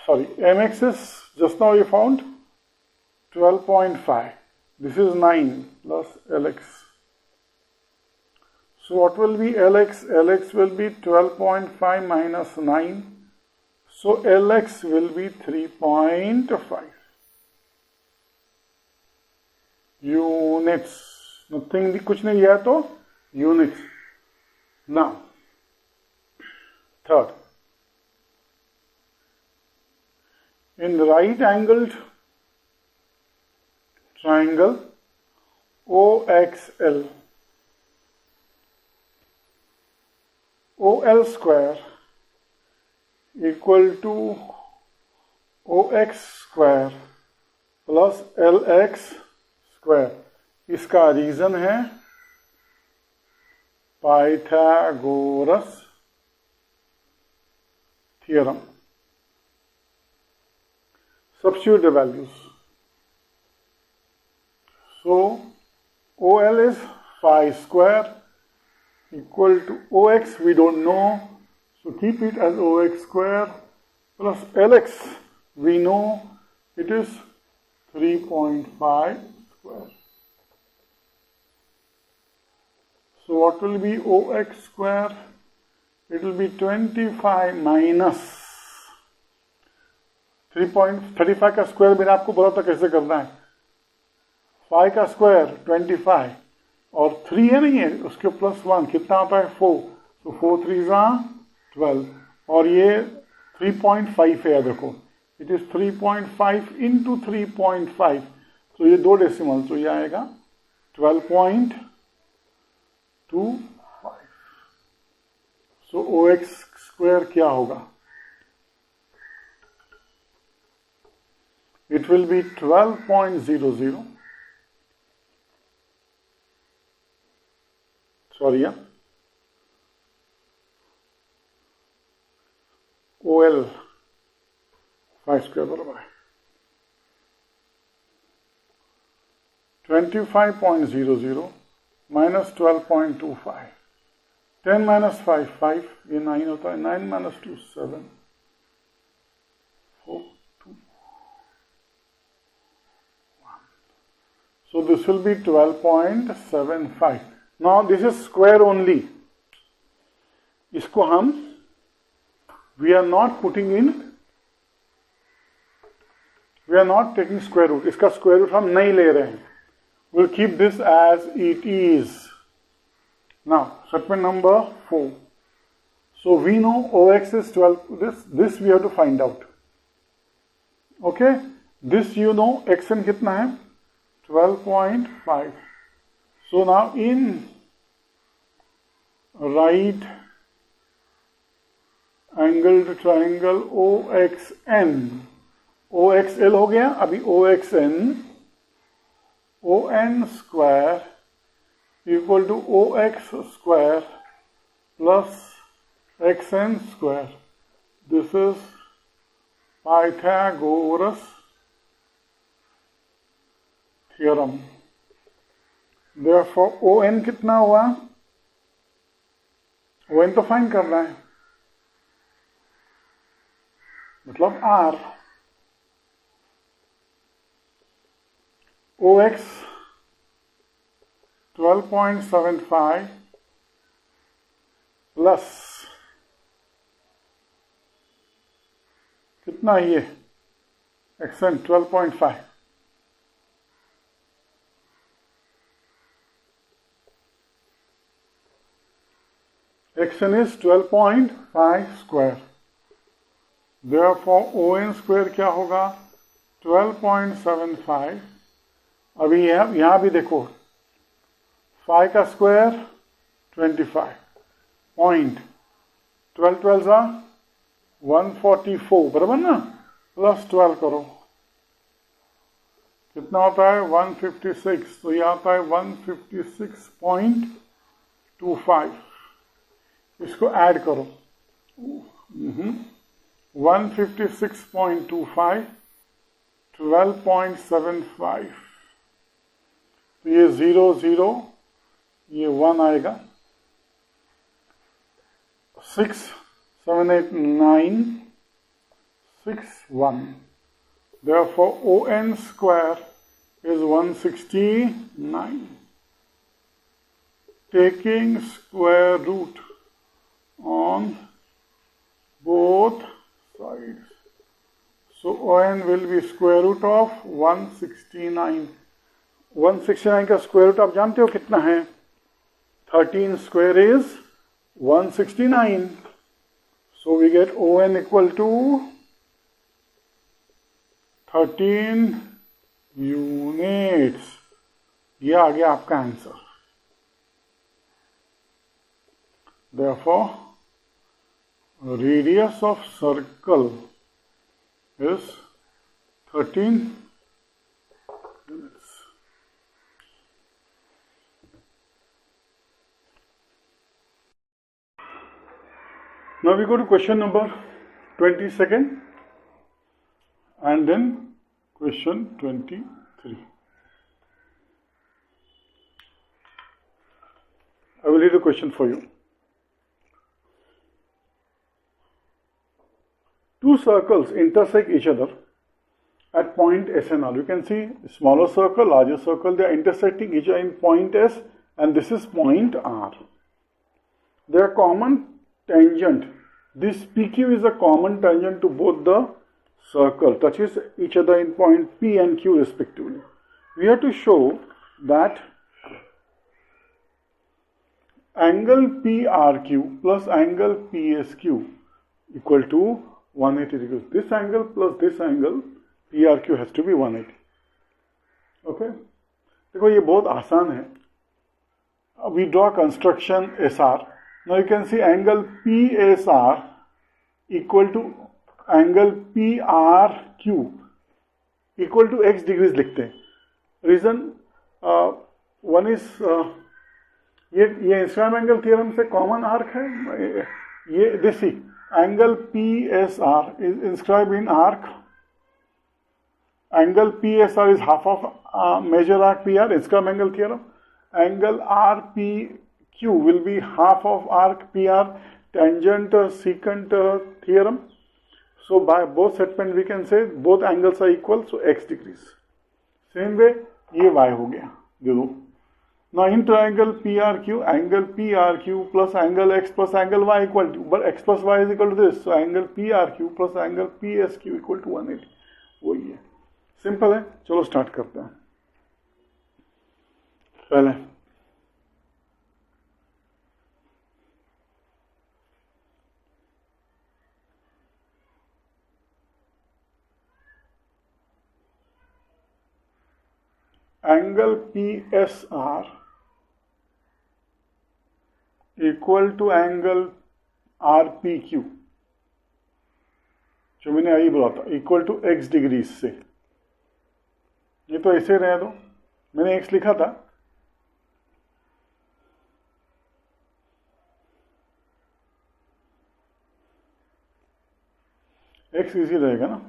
Sorry, mx is just now we found 12.5. This is 9 plus lx. So what will be Lx? Lx will be 12.5 minus 9. So Lx will be 3.5 units. Nothing, कुछ नहीं है तो units. Now, third, in right angled triangle OXL, OL square equal to OX square plus LX square. इसका reason है Pythagoras theorem. Substitute the values. So OL is 5 square equal to OX, we don't know, so keep it as OX square plus LX, we know it is 3.5 square. So what will be OX square? It will be 25 minus 3.35 का square मैंने आपको बोला था कैसे करना है. 5 का square 25 और 3 है नहीं है, उसके प्लस 1 कितना आता है 4. तो 4 3 12 और ये 3.5 है. देखो इट इज 3.5 इंटू 3.5, तो ये 2 डेसिमल, तो ये आएगा 12.25. सो OX स्क्वायर क्या होगा? It will be 12.00. Sorry, yeah. OL 5 square बराबर है 25.00 minus 12.25. 10 minus 5 5, ये 9 होता है. 9 minus 2 7. 4 2 1. So this will be 12.75. Now this is square only. इसको हम we are not putting in, we are not taking square root. इसका square root हम नहीं ले रहे हैं. We'll keep this as it is. Now statement number 4. So we know OX is 12. This we have to find out. Okay. This you know XN कितना है? 12.5. So now in right angled triangle OXN, OXL हो गया. अभी OXN, ON square equal to OX square plus XN square. This is Pythagoras theorem. Therefore ON कितना हुआ? ON तो find करना है, मतलब R. OX 12.75 प्लस कितना ये XN 12.5. XN is 12.5 square. Therefore ON square क्या होगा? 12.75. अभी यहाँ भी देखो 5 का स्क्वायर 25 पॉइंट 12 12 सा 144 बराबर ना, प्लस 12 करो कितना होता है 156, तो ये आता है 156.25, इसको ऐड करो 156.25 12.75, तो ये 0 0 ये 1 आएगा 6 7 8 9 6 1, therefore ON square is 169. Taking square root on both sides, so ON will be square root of 169. 169 का स्क्वायर रूट आप जानते हो कितना है? 13 square is 169. So we get ON equal to 13 units. ये आ गया आपका answer. Therefore, radius of circle is 13 units. Now we go to question number 22nd and then question 23. I will read the question for you. Two circles intersect each other at point S and R. You can see smaller circle, larger circle, they are intersecting each other in point S, and this is point R. Their common tangent, this PQ is a common tangent to both the circle, touches each other in point P and Q respectively. We have to show that angle PRQ plus angle PSQ equal to 180 degrees. This angle plus this angle PRQ has to be 180. Okay? देखो ये बहुत आसान है. We draw construction SR. Now you can see angle PSR equal to angle PRQ equal to x degrees लिखते हैं. Reason one is ये Instagram angle theorem से common arc है. ये this he angle PSR is inscribed in arc. Angle PSR is half of major arc PR, Instagram angle theorem. Angle RPQ will be half of arc PR, tangent secant theorem. So by both segments we can say both angles are equal, so x degrees. Same way ये y हो गया. देखो. Now in triangle PRQ, angle PRQ plus angle x plus angle y equal to, but x plus y is equal to this, so angle PRQ plus angle PSQ equal to 180. वही है. Simple है. चलो start करते हैं. पहले angle PSR equal to angle RPQ, जो मैंने अभी बोला था, इक्वल टू x डिग्री से. ये तो ऐसे रह दो, मैंने x लिखा था. x इजी रहेगा ना.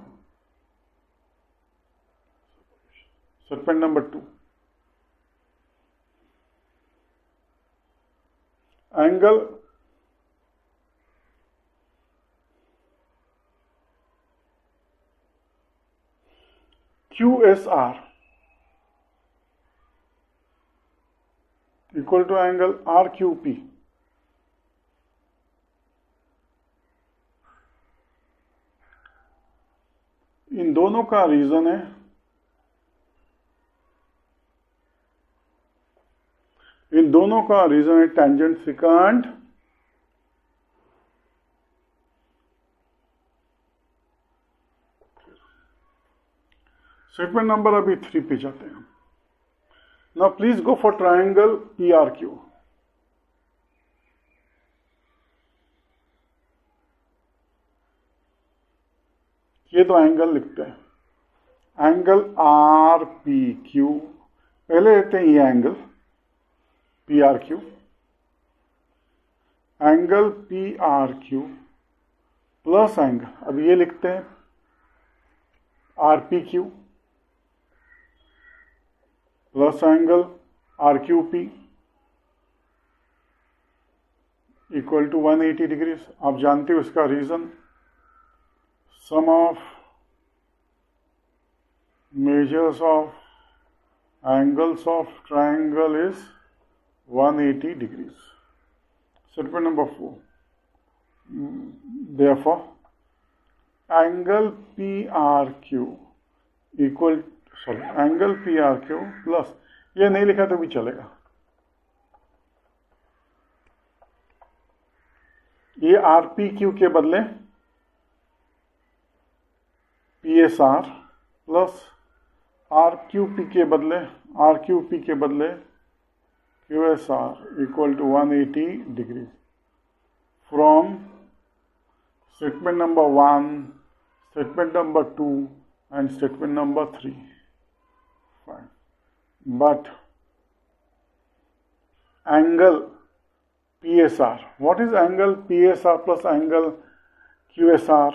सर्पेंट नंबर 2, angle QSR equal to angle RQP. इन दोनों का रीजन है टेंजेंट सेकंड स्टेटमेंट नंबर अभी 3 पे जाते हैं. Now please go for triangle PRQ. ये तो एंगल लिखते हैं. एंगल आर पी क्यू, पहले लेते हैं ये angle P R Q, angle P R Q plus angle, अब ये लिखते हैं R P Q plus angle R Q P equal to 180 degrees. आप जानते हो इसका reason, sum of measures of angles of triangle is 180 degrees. Statement number 4. Therefore, angle PRQ equal, angle PRQ plus, ये नहीं लिखा तो भी चलेगा, ये RPQ के बदले PSR प्लस RQP के बदले RQP के बदले QSR equal to 180 degree from statement number 1, statement number 2 and statement number 3. Fine. But angle PSR, what is angle PSR plus angle QSR?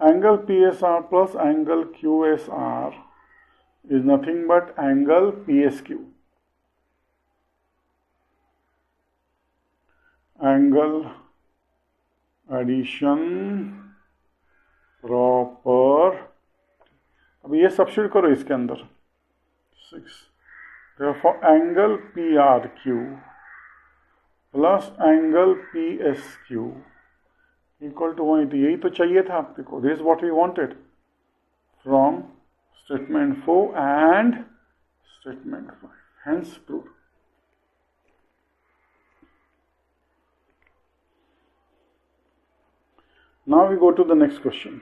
Angle PSR plus angle QSR is nothing but angle PSQ. Angle addition proper. अब ये substitute करो इसके अंदर 6. Therefore angle PRQ plus angle PSQ equal to 180. यही तो चाहिए था आपको. This is what we wanted from statement 4 and statement 5. Hence proved. Now we go to the next question.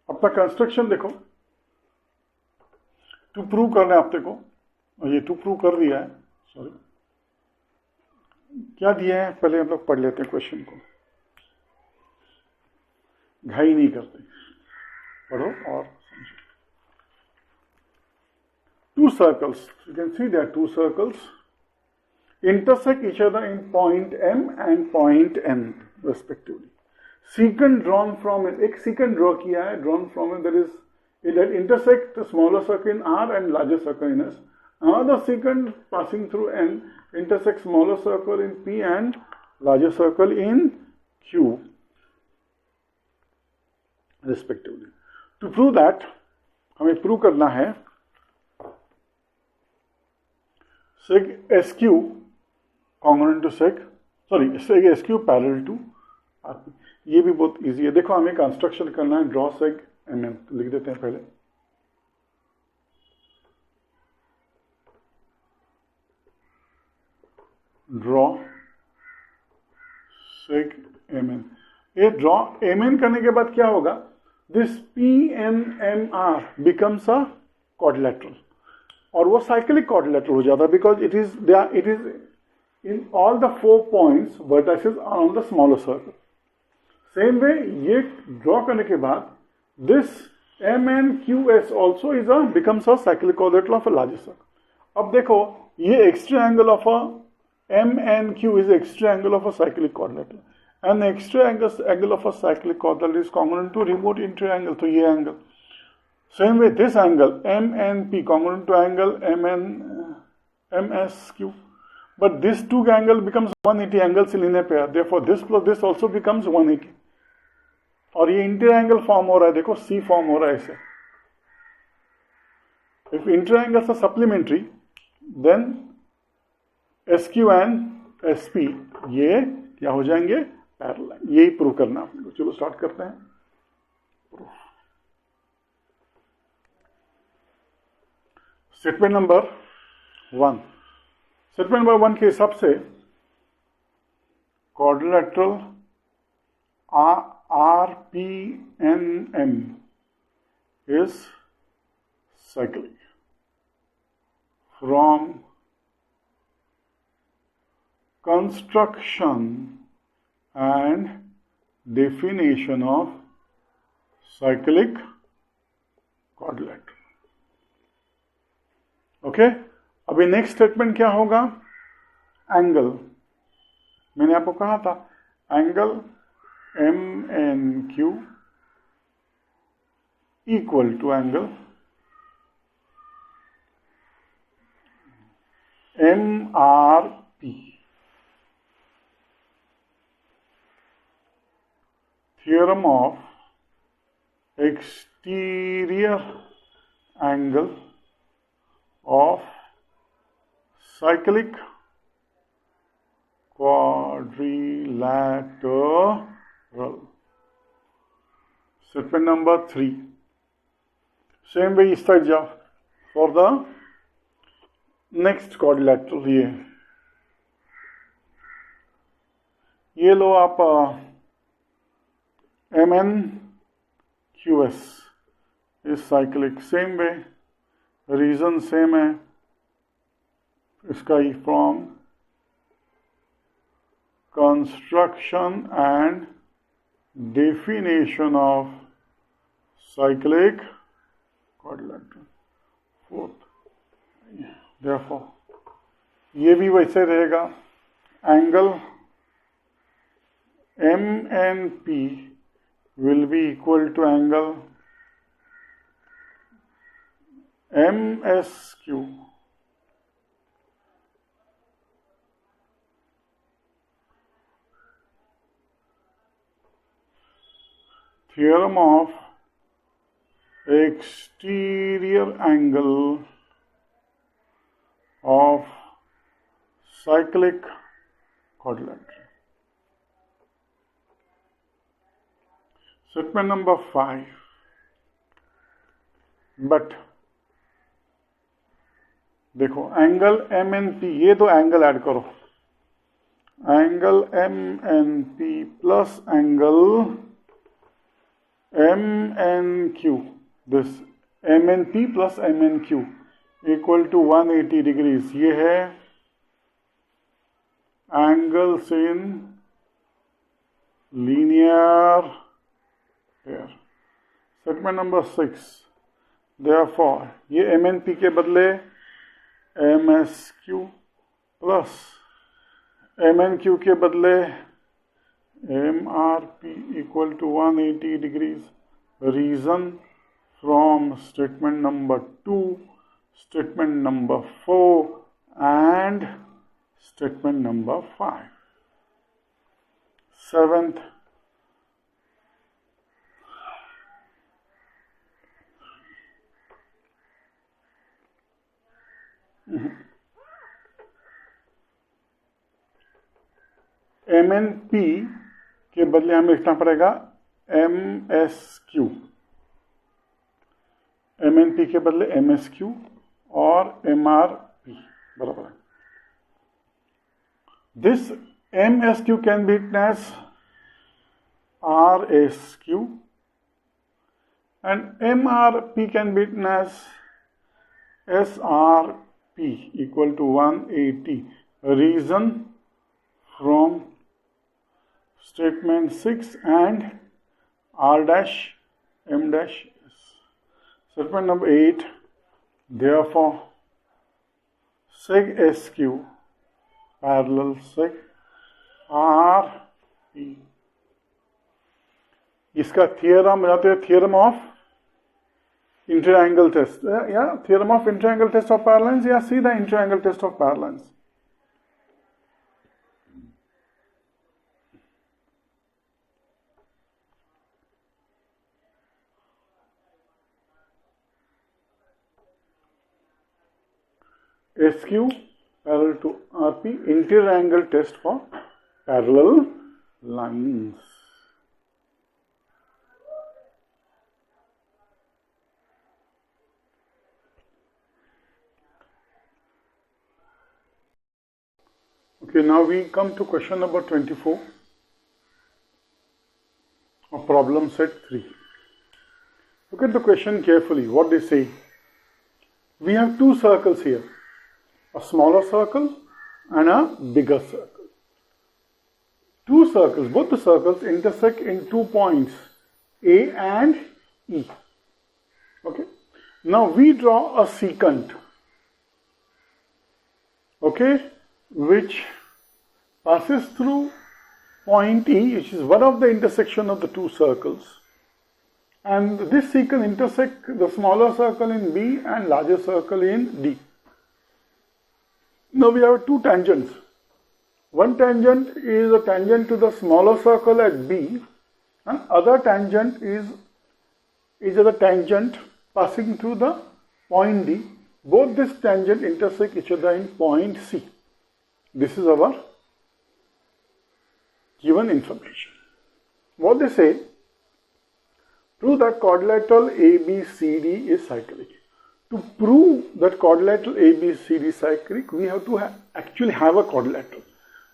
अपना कंस्ट्रक्शन देखो, टू प्रूव करना है आपको, और ये टू प्रूव कर दिया है. सॉरी, क्या दिया है पहले हम लोग पढ़ लेते हैं क्वेश्चन को, घाई नहीं करते, पढ़ो और समझो. Two circles, you can see there are two circles intersect each other in point M and point N respectively. Secant drawn from it, एक secant draw किया है, drawn from it, that intersect the smaller circle in R and larger circle in S. Another secant passing through N intersects smaller circle in P and larger circle in Q respectively. To prove that, हमें prove करना है seg SQ congruent to seg SQ parallel to RP. ये भी बहुत easy है. देखो हमें construction करना है, ड्रॉ सेग MM, तो लिख देते हैं पहले. Draw सेग MN. ये ड्रॉ MN करने के बाद क्या होगा, this PNMR becomes a quadrilateral, और वो साइक्लिक क्वाड्रिलेटरल हो जाता है, because it is in all the 4 points vertices on the smaller circle. Same way ये ड्रॉ करने के बाद this MNQS also is becomes a cyclic quadrilateral of a larger circle. अब देखो ये extra angle of a MNQ is extra angle of a cyclic quadrilateral. An extra angle of a cyclic quadrilateral is congruent to remote interior angle. So ये angle. Same way this angle MNP congruent to angle MSQ. But this two angle becomes 180 angles in linear pair. Therefore this plus this also becomes 180. और ये interior angle form हो रहा है, देखो C form हो रहा है ऐसे. If interior angles are supplementary, then SQ and SP ये क्या हो जाएंगे, पैरेलल. यही प्रूव करना आपको. चलो स्टार्ट करते हैं. Statement number 1. स्टेटमेंट नंबर 1 के हिसाब से quadrilateral RPNM is cyclic from construction and definition of cyclic quadrilateral. Okay, अभी नेक्स्ट स्टेटमेंट क्या होगा? एंगल, मैंने आपको कहा था angle MNQ equal to angle MRP. Theorem of exterior angle of cyclic quadrilateral. Statement number 3. Same way इस side जाओ for the next quadrilateral. ये लो आप MNQS is cyclic. Same way, reason same है इसका ही, from construction and definition of cyclic quadrilateral. Fourth, therefore ये भी वैसे रहेगा, angle MNP will be equal to angle MSQ theorem of exterior angle of cyclic quadrilateral. Statement number 5. But देखो angle MNP, ये तो angle add करो, angle MNP plus angle MNQ, this MNP plus MNQ equal to 180 degrees. ये है angles in linear pair. Statement number 6. therefore ये MNP के बदले MSQ plus MNQ के बदले MRP equal to 180 degrees. Reason from statement number 2, statement number 4 and statement number 5. Seventh, MNP के बदले हमें लिखना पड़ेगा MSQ. MNP के बदले MSQ और MRP बराबर है. This MSQ can be written as RSQ and MRP can be written as SRP equal to 180. Reason from statement 6 and R dash M dash S. Statement number 8. Therefore, seg SQ parallel seg RP. इसका theorem बताते हैं, theorem of interior angle test, या theorem of interior angle test of parallels, या सीधा interior angle test of parallels. SQ parallel to RP, inter-angle test for parallel lines. Okay, now we come to question number 24 of problem set 3. Look at the question carefully, what they say. We have two circles here, a smaller circle and a bigger circle. two circles, both the circles intersect in 2 points A and E. Okay. Now we draw a secant, okay, which passes through point E, which is one of the intersection of the two circles, and this secant intersects the smaller circle in B and larger circle in D. Now we have two tangents. One tangent is a tangent to the smaller circle at B, and other tangent is a tangent passing through the point D. Both this tangent intersect each other in point C. This is our given information. What they say, prove that quadrilateral ABCD is cyclic. To prove that quadrilateral ABCD is cyclic, we have to actually have a quadrilateral.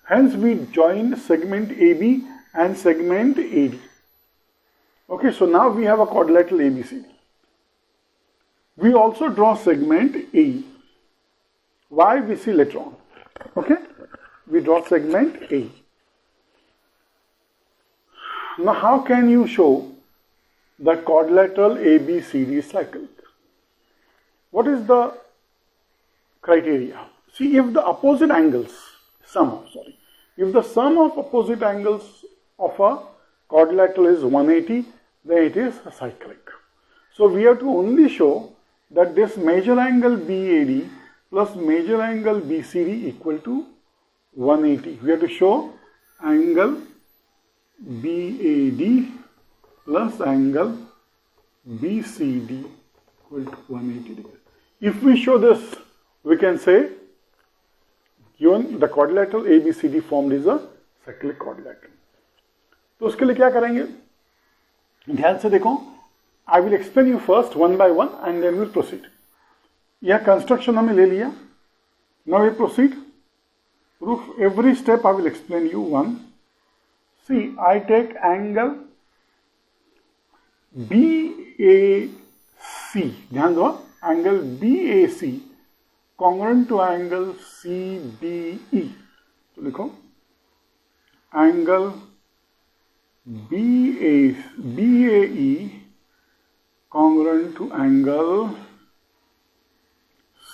Hence, we join segment AB and segment AD. Okay, so now we have a quadrilateral ABCD. We also draw segment AE. Why, we see later on. Okay, we draw segment AE. Now, how can you show that quadrilateral ABCD is cyclic? What is the criteria? See, if the opposite angles, if the sum of opposite angles of a quadrilateral is 180, then it is cyclic. So we have to only show that this major angle BAD plus major angle BCD equal to 180. We have to show angle BAD plus angle BCD equal to 180 degrees. If we show this, we can say given the quadrilateral ABCD formed is a cyclic quadrilateral. तो उसके लिए क्या करेंगे? ध्यान से देखो. I will explain you first one by one and then we'll proceed. यह construction हमने ले लिया. Now we proceed. Proof every step I will explain you one. See, I take angle BAC. ध्यान दो, angle BAC congruent to angle CBE. तो लिखो angle BAE congruent to angle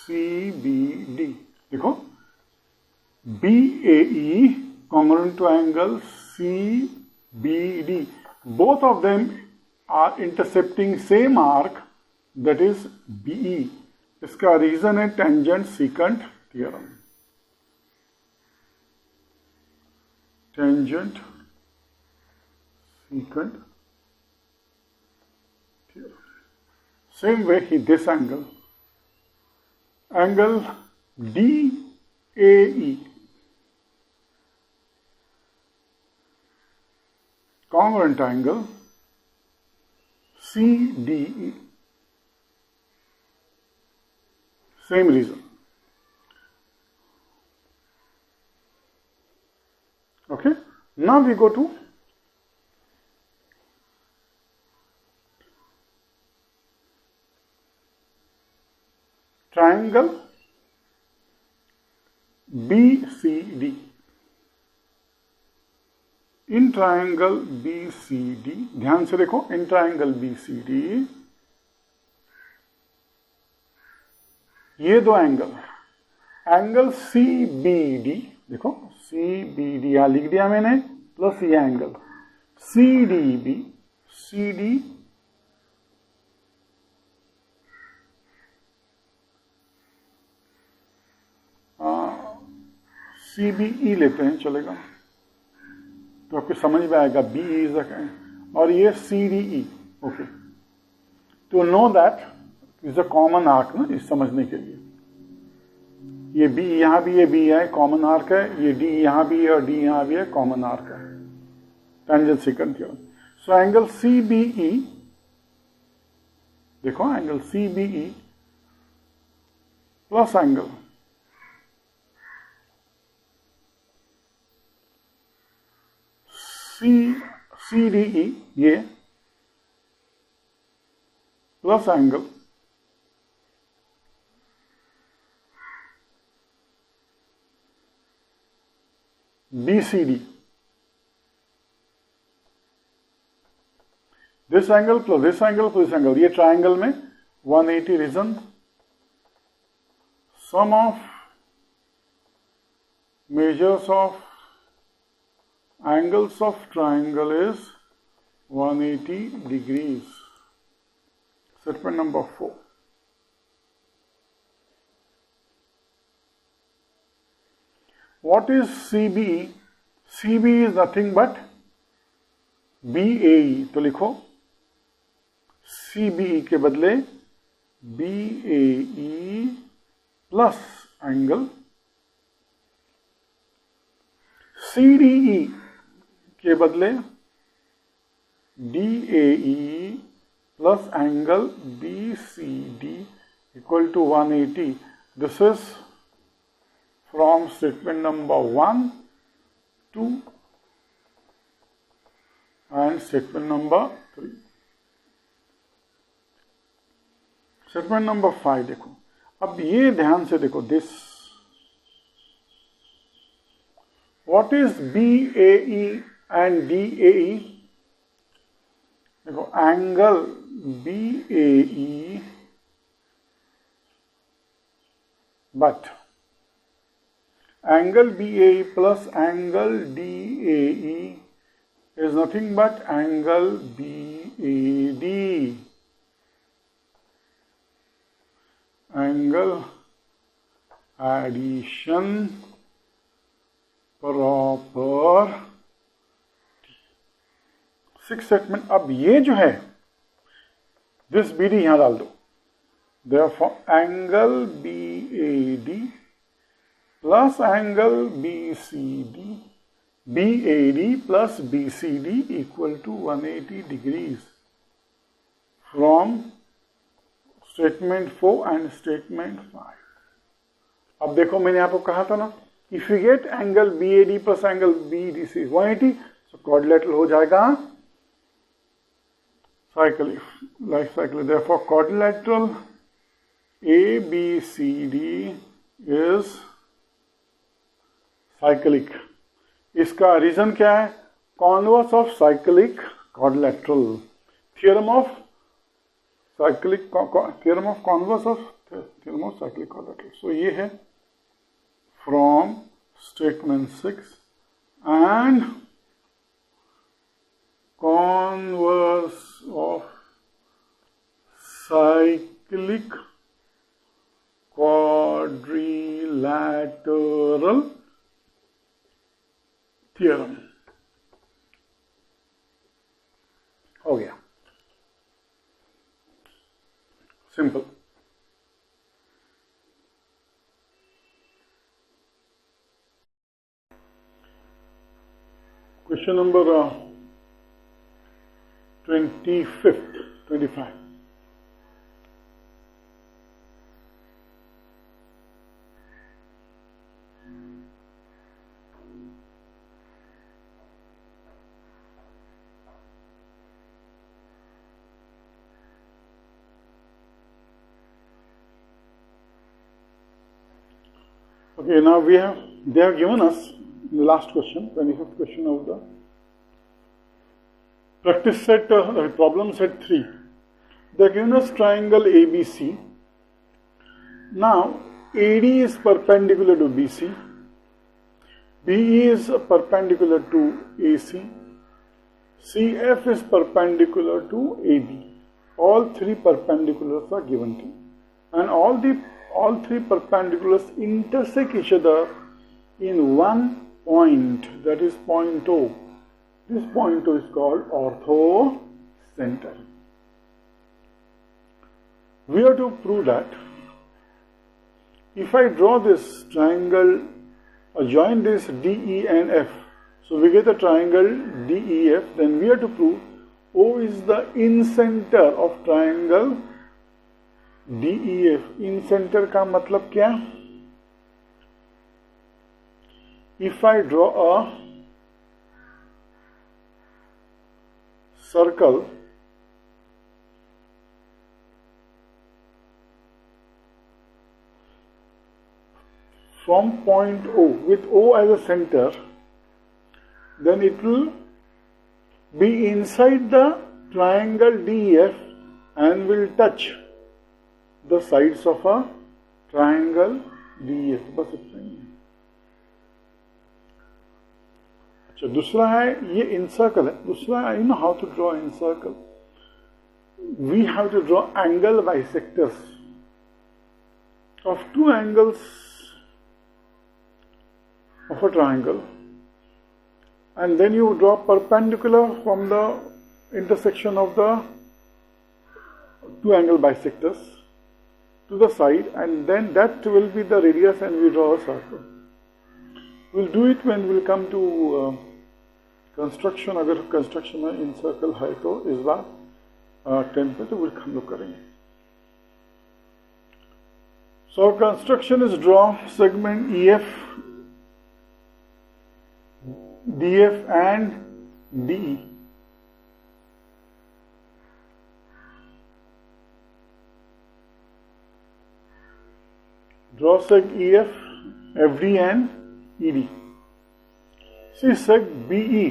CBD. देखो BAE congruent to angle CBD. Both of them are intercepting same arc, that is BE. इसका reason है tangent secant theorem. Tangent secant theorem. Same way this angle DAE congruent angle CDE. Same reason. Okay. Now we go to triangle BCD. In triangle BCD, ध्यान से देखो, in triangle BCD ये दो angle, angle CBD, देखो CBD यहां लिख दिया मैंने, प्लस ये एंगल CDB, CBE लेते हैं, चलेगा तो आपको समझ में आएगा. B is a और ये CDE. ओके, to know that is a common arc ना, इस समझने के लिए. ये B यहां भी, ये B है कॉमन आर्क है, ये D यहां भी है और D यहां भी है कॉमन आर्क है. Tangent secant theorem. So angle CBE, देखो angle CBE plus angle CDE ये plus angle BCD this angle plus this angle plus this angle, ये ट्राइंगल में 180 reason, sum of measures of angles of triangle is 180 degrees. Statement number 4. What is CBE? CBE is nothing but BAE. तो लिखो CBE के बदले BAE plus angle, CDE के बदले DAE plus angle BCD equal to 180. This is from statement number 1, 2 and statement number 3. Statement number 5 देखो. अब ये ध्यान से देखो, this What is BAE and DAE? देखो angle BAE but angle BAE plus angle DAE is nothing but angle BAD. Angle addition proper 6 statement. अब ये जो है दिस BD यहां डाल दो. Therefore angle BAD plus angle BCD, BAD plus BCD equal to 180 degrees from statement 4 and statement 5. अब देखो मैंने आपको कहा था ना, if you get angle BAD plus angle BDC is 180, so quadrilateral हो जाएगा cyclic, life cycle. Therefore quadrilateral ABCD is cyclic. इसका रीजन क्या है? Converse of cyclic quadrilateral. Theorem of cyclic, theorem of converse of theorem of cyclic quadrilateral. So ये है from statement 6 and converse of cyclic quadrilateral theorem. हो गया, simple. Question number 25. Okay, now they have given us the last question, 25th question of the practice set, problem set 3. They have given us triangle ABC. Now, AD is perpendicular to BC, BE is perpendicular to AC, CF is perpendicular to AB. All three perpendiculars are given to you. And all three perpendiculars intersect each other in one point, that is point O. This point O is called orthocenter. We have to prove that if I draw this triangle or join this DE and F, so we get a triangle DEF, then we have to prove O is the incenter of triangle DEF. Incenter का मतलब क्या? If I draw a circle from point O with O as a center, then it will be inside the triangle DEF and will touch the sides of a triangle DEF. बस इतना ही है. अच्छा, दूसरा है ये encircle है. दूसरा, you know how to draw encircle. We have to draw angle bisectors of two angles of a triangle, and then you draw perpendicular from the intersection of the two angle bisectors to the side, and then that will be the radius, and we draw a circle. We'll do it when we'll come to construction. अगर construction में encircle है तो इस बार 10 पे तो we'll हम लोग करेंगे. So construction is draw segment EF, DF and DE. Draw seg EF, FD and ED. See seg BE.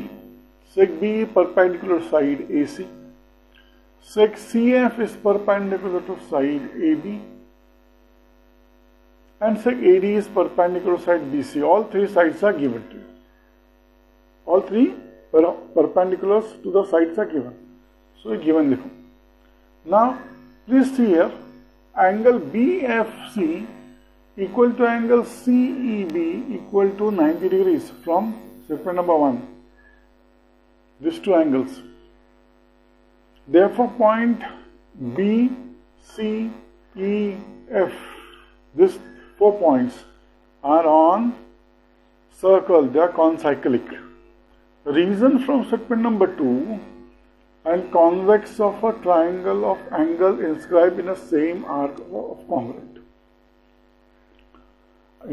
Seg BE perpendicular side AC. Seg CF is perpendicular to side AB. And seg AD is perpendicular to side BC. All three sides are given to you. All three perpendiculars to the sides are given. So given देखो. Now please see here, angle BFC equal to angle CEB equal to 90 degrees from segment number 1. These two angles. Therefore point B, C, E, F, these 4 points are on circle, they are concyclic. Reason from segment number 2, and convex of a triangle of angle inscribed in the same arc of congruent.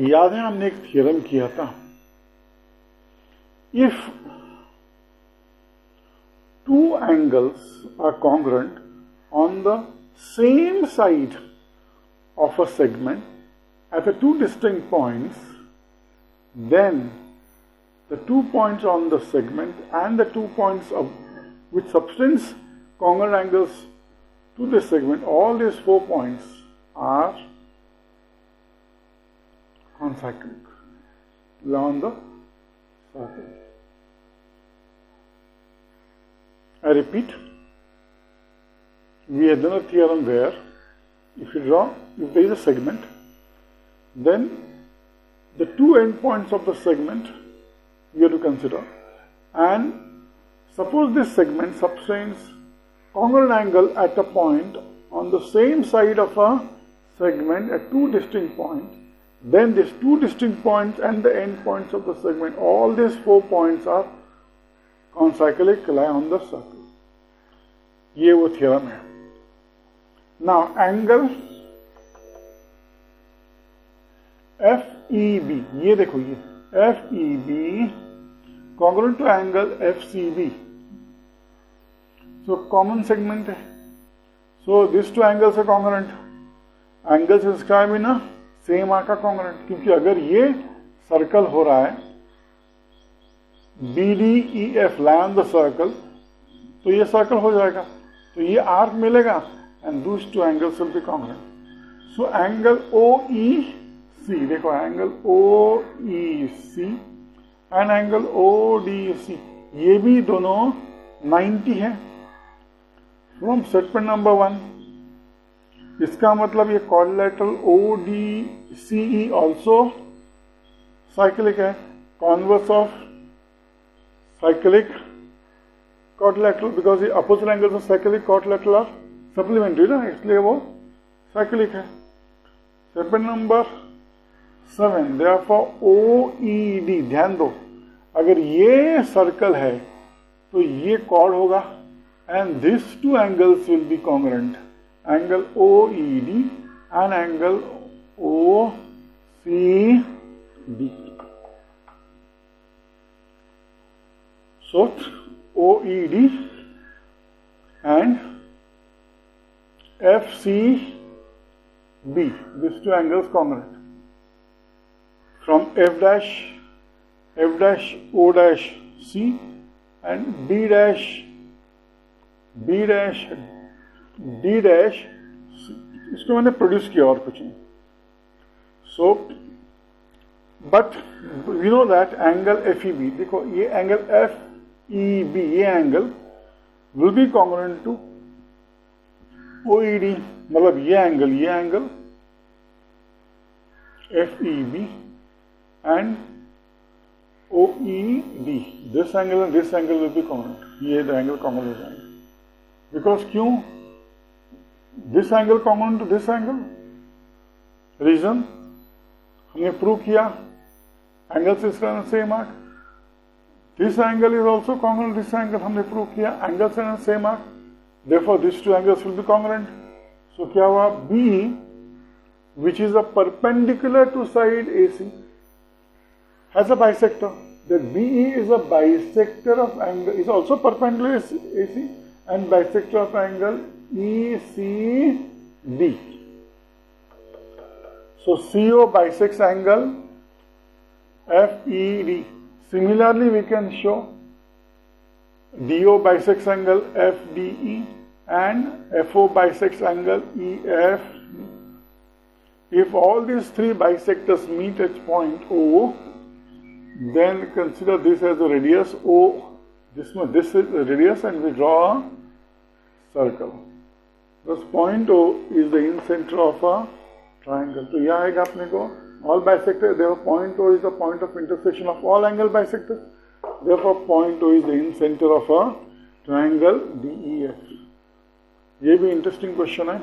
याद है हमने एक theorem किया था. If two angles are congruent on the same side of a segment at the two distinct points, then the 2 points on the segment and the 2 points of which subtends congruent angles to this segment, all these 4 points are concyclic on the circle. I repeat, we have done a theorem where if there is a segment, then the 2 endpoints of the segment we have to consider, and suppose this segment subtends congruent angle at a point on the same side of a segment at 2 distinct points, then these 2 distinct points and the endpoints of the segment, all these 4 points are concyclic lie on the circle. ये वो theorem है. Now angle FEB, ये देखो ये FEB congruent to angle FCB. So common segment है. So these two angles are congruent. Angles inscribed in a same arc are congruent. क्योंकि अगर ये circle हो रहा है BDEF lie on the circle, तो ये circle हो जाएगा, तो ये arc मिलेगा, and those two angles will be congruent. So angle OEC, देखो angle OEC and angle ODC, ये भी दोनों 90 है from segment number 1. इसका मतलब ये quadrilateral ODCE also cyclic है. Converse of cyclic quadrilateral, because the opposite angles of cyclic quadrilateral are supplementary ना, इसलिए वो cyclic है. Segment number 7, therefore OED, ध्यान दो, अगर ये सर्कल है तो ये कॉर्ड होगा, and these two angles will be congruent, angle OED and angle OCD. So OED and FCB, these two angles congruent. From F dash O dash C and B dash B dash D dash, इसको मैंने produce किया और कुछ नहीं. So, but we know that angle FEB, देखो ये angle FEB, ये angle will be congruent to OED, मतलब ये angle FEB and OED, this angle and this angle will be congruent. ये the angle congruent हो जाएंगे. Because क्यों? This angle congruent to this angle. Reason? हमने prove किया angles is same arc. This angle is also congruent to this angle. हमने prove किया angles are same arc. Therefore, these two angles will be congruent. So क्या हुआ? B, which is a perpendicular to side AC, has a bisector. That BE is a bisector of angle, is also perpendicular to AC and bisector of angle ECD. So CO bisects angle FED. Similarly, we can show DO bisects angle FDE and FO bisects angle EF. If all these three bisectors meet at point O, then consider this as a radius O. This is the radius and we draw a circle. Thus point O is the in-center of a triangle. So here आएगा अपने को all bisectors. Therefore point O is the point of intersection of all angle bisectors. Therefore point O is the in-center of a triangle DEF. ये भी interesting question है.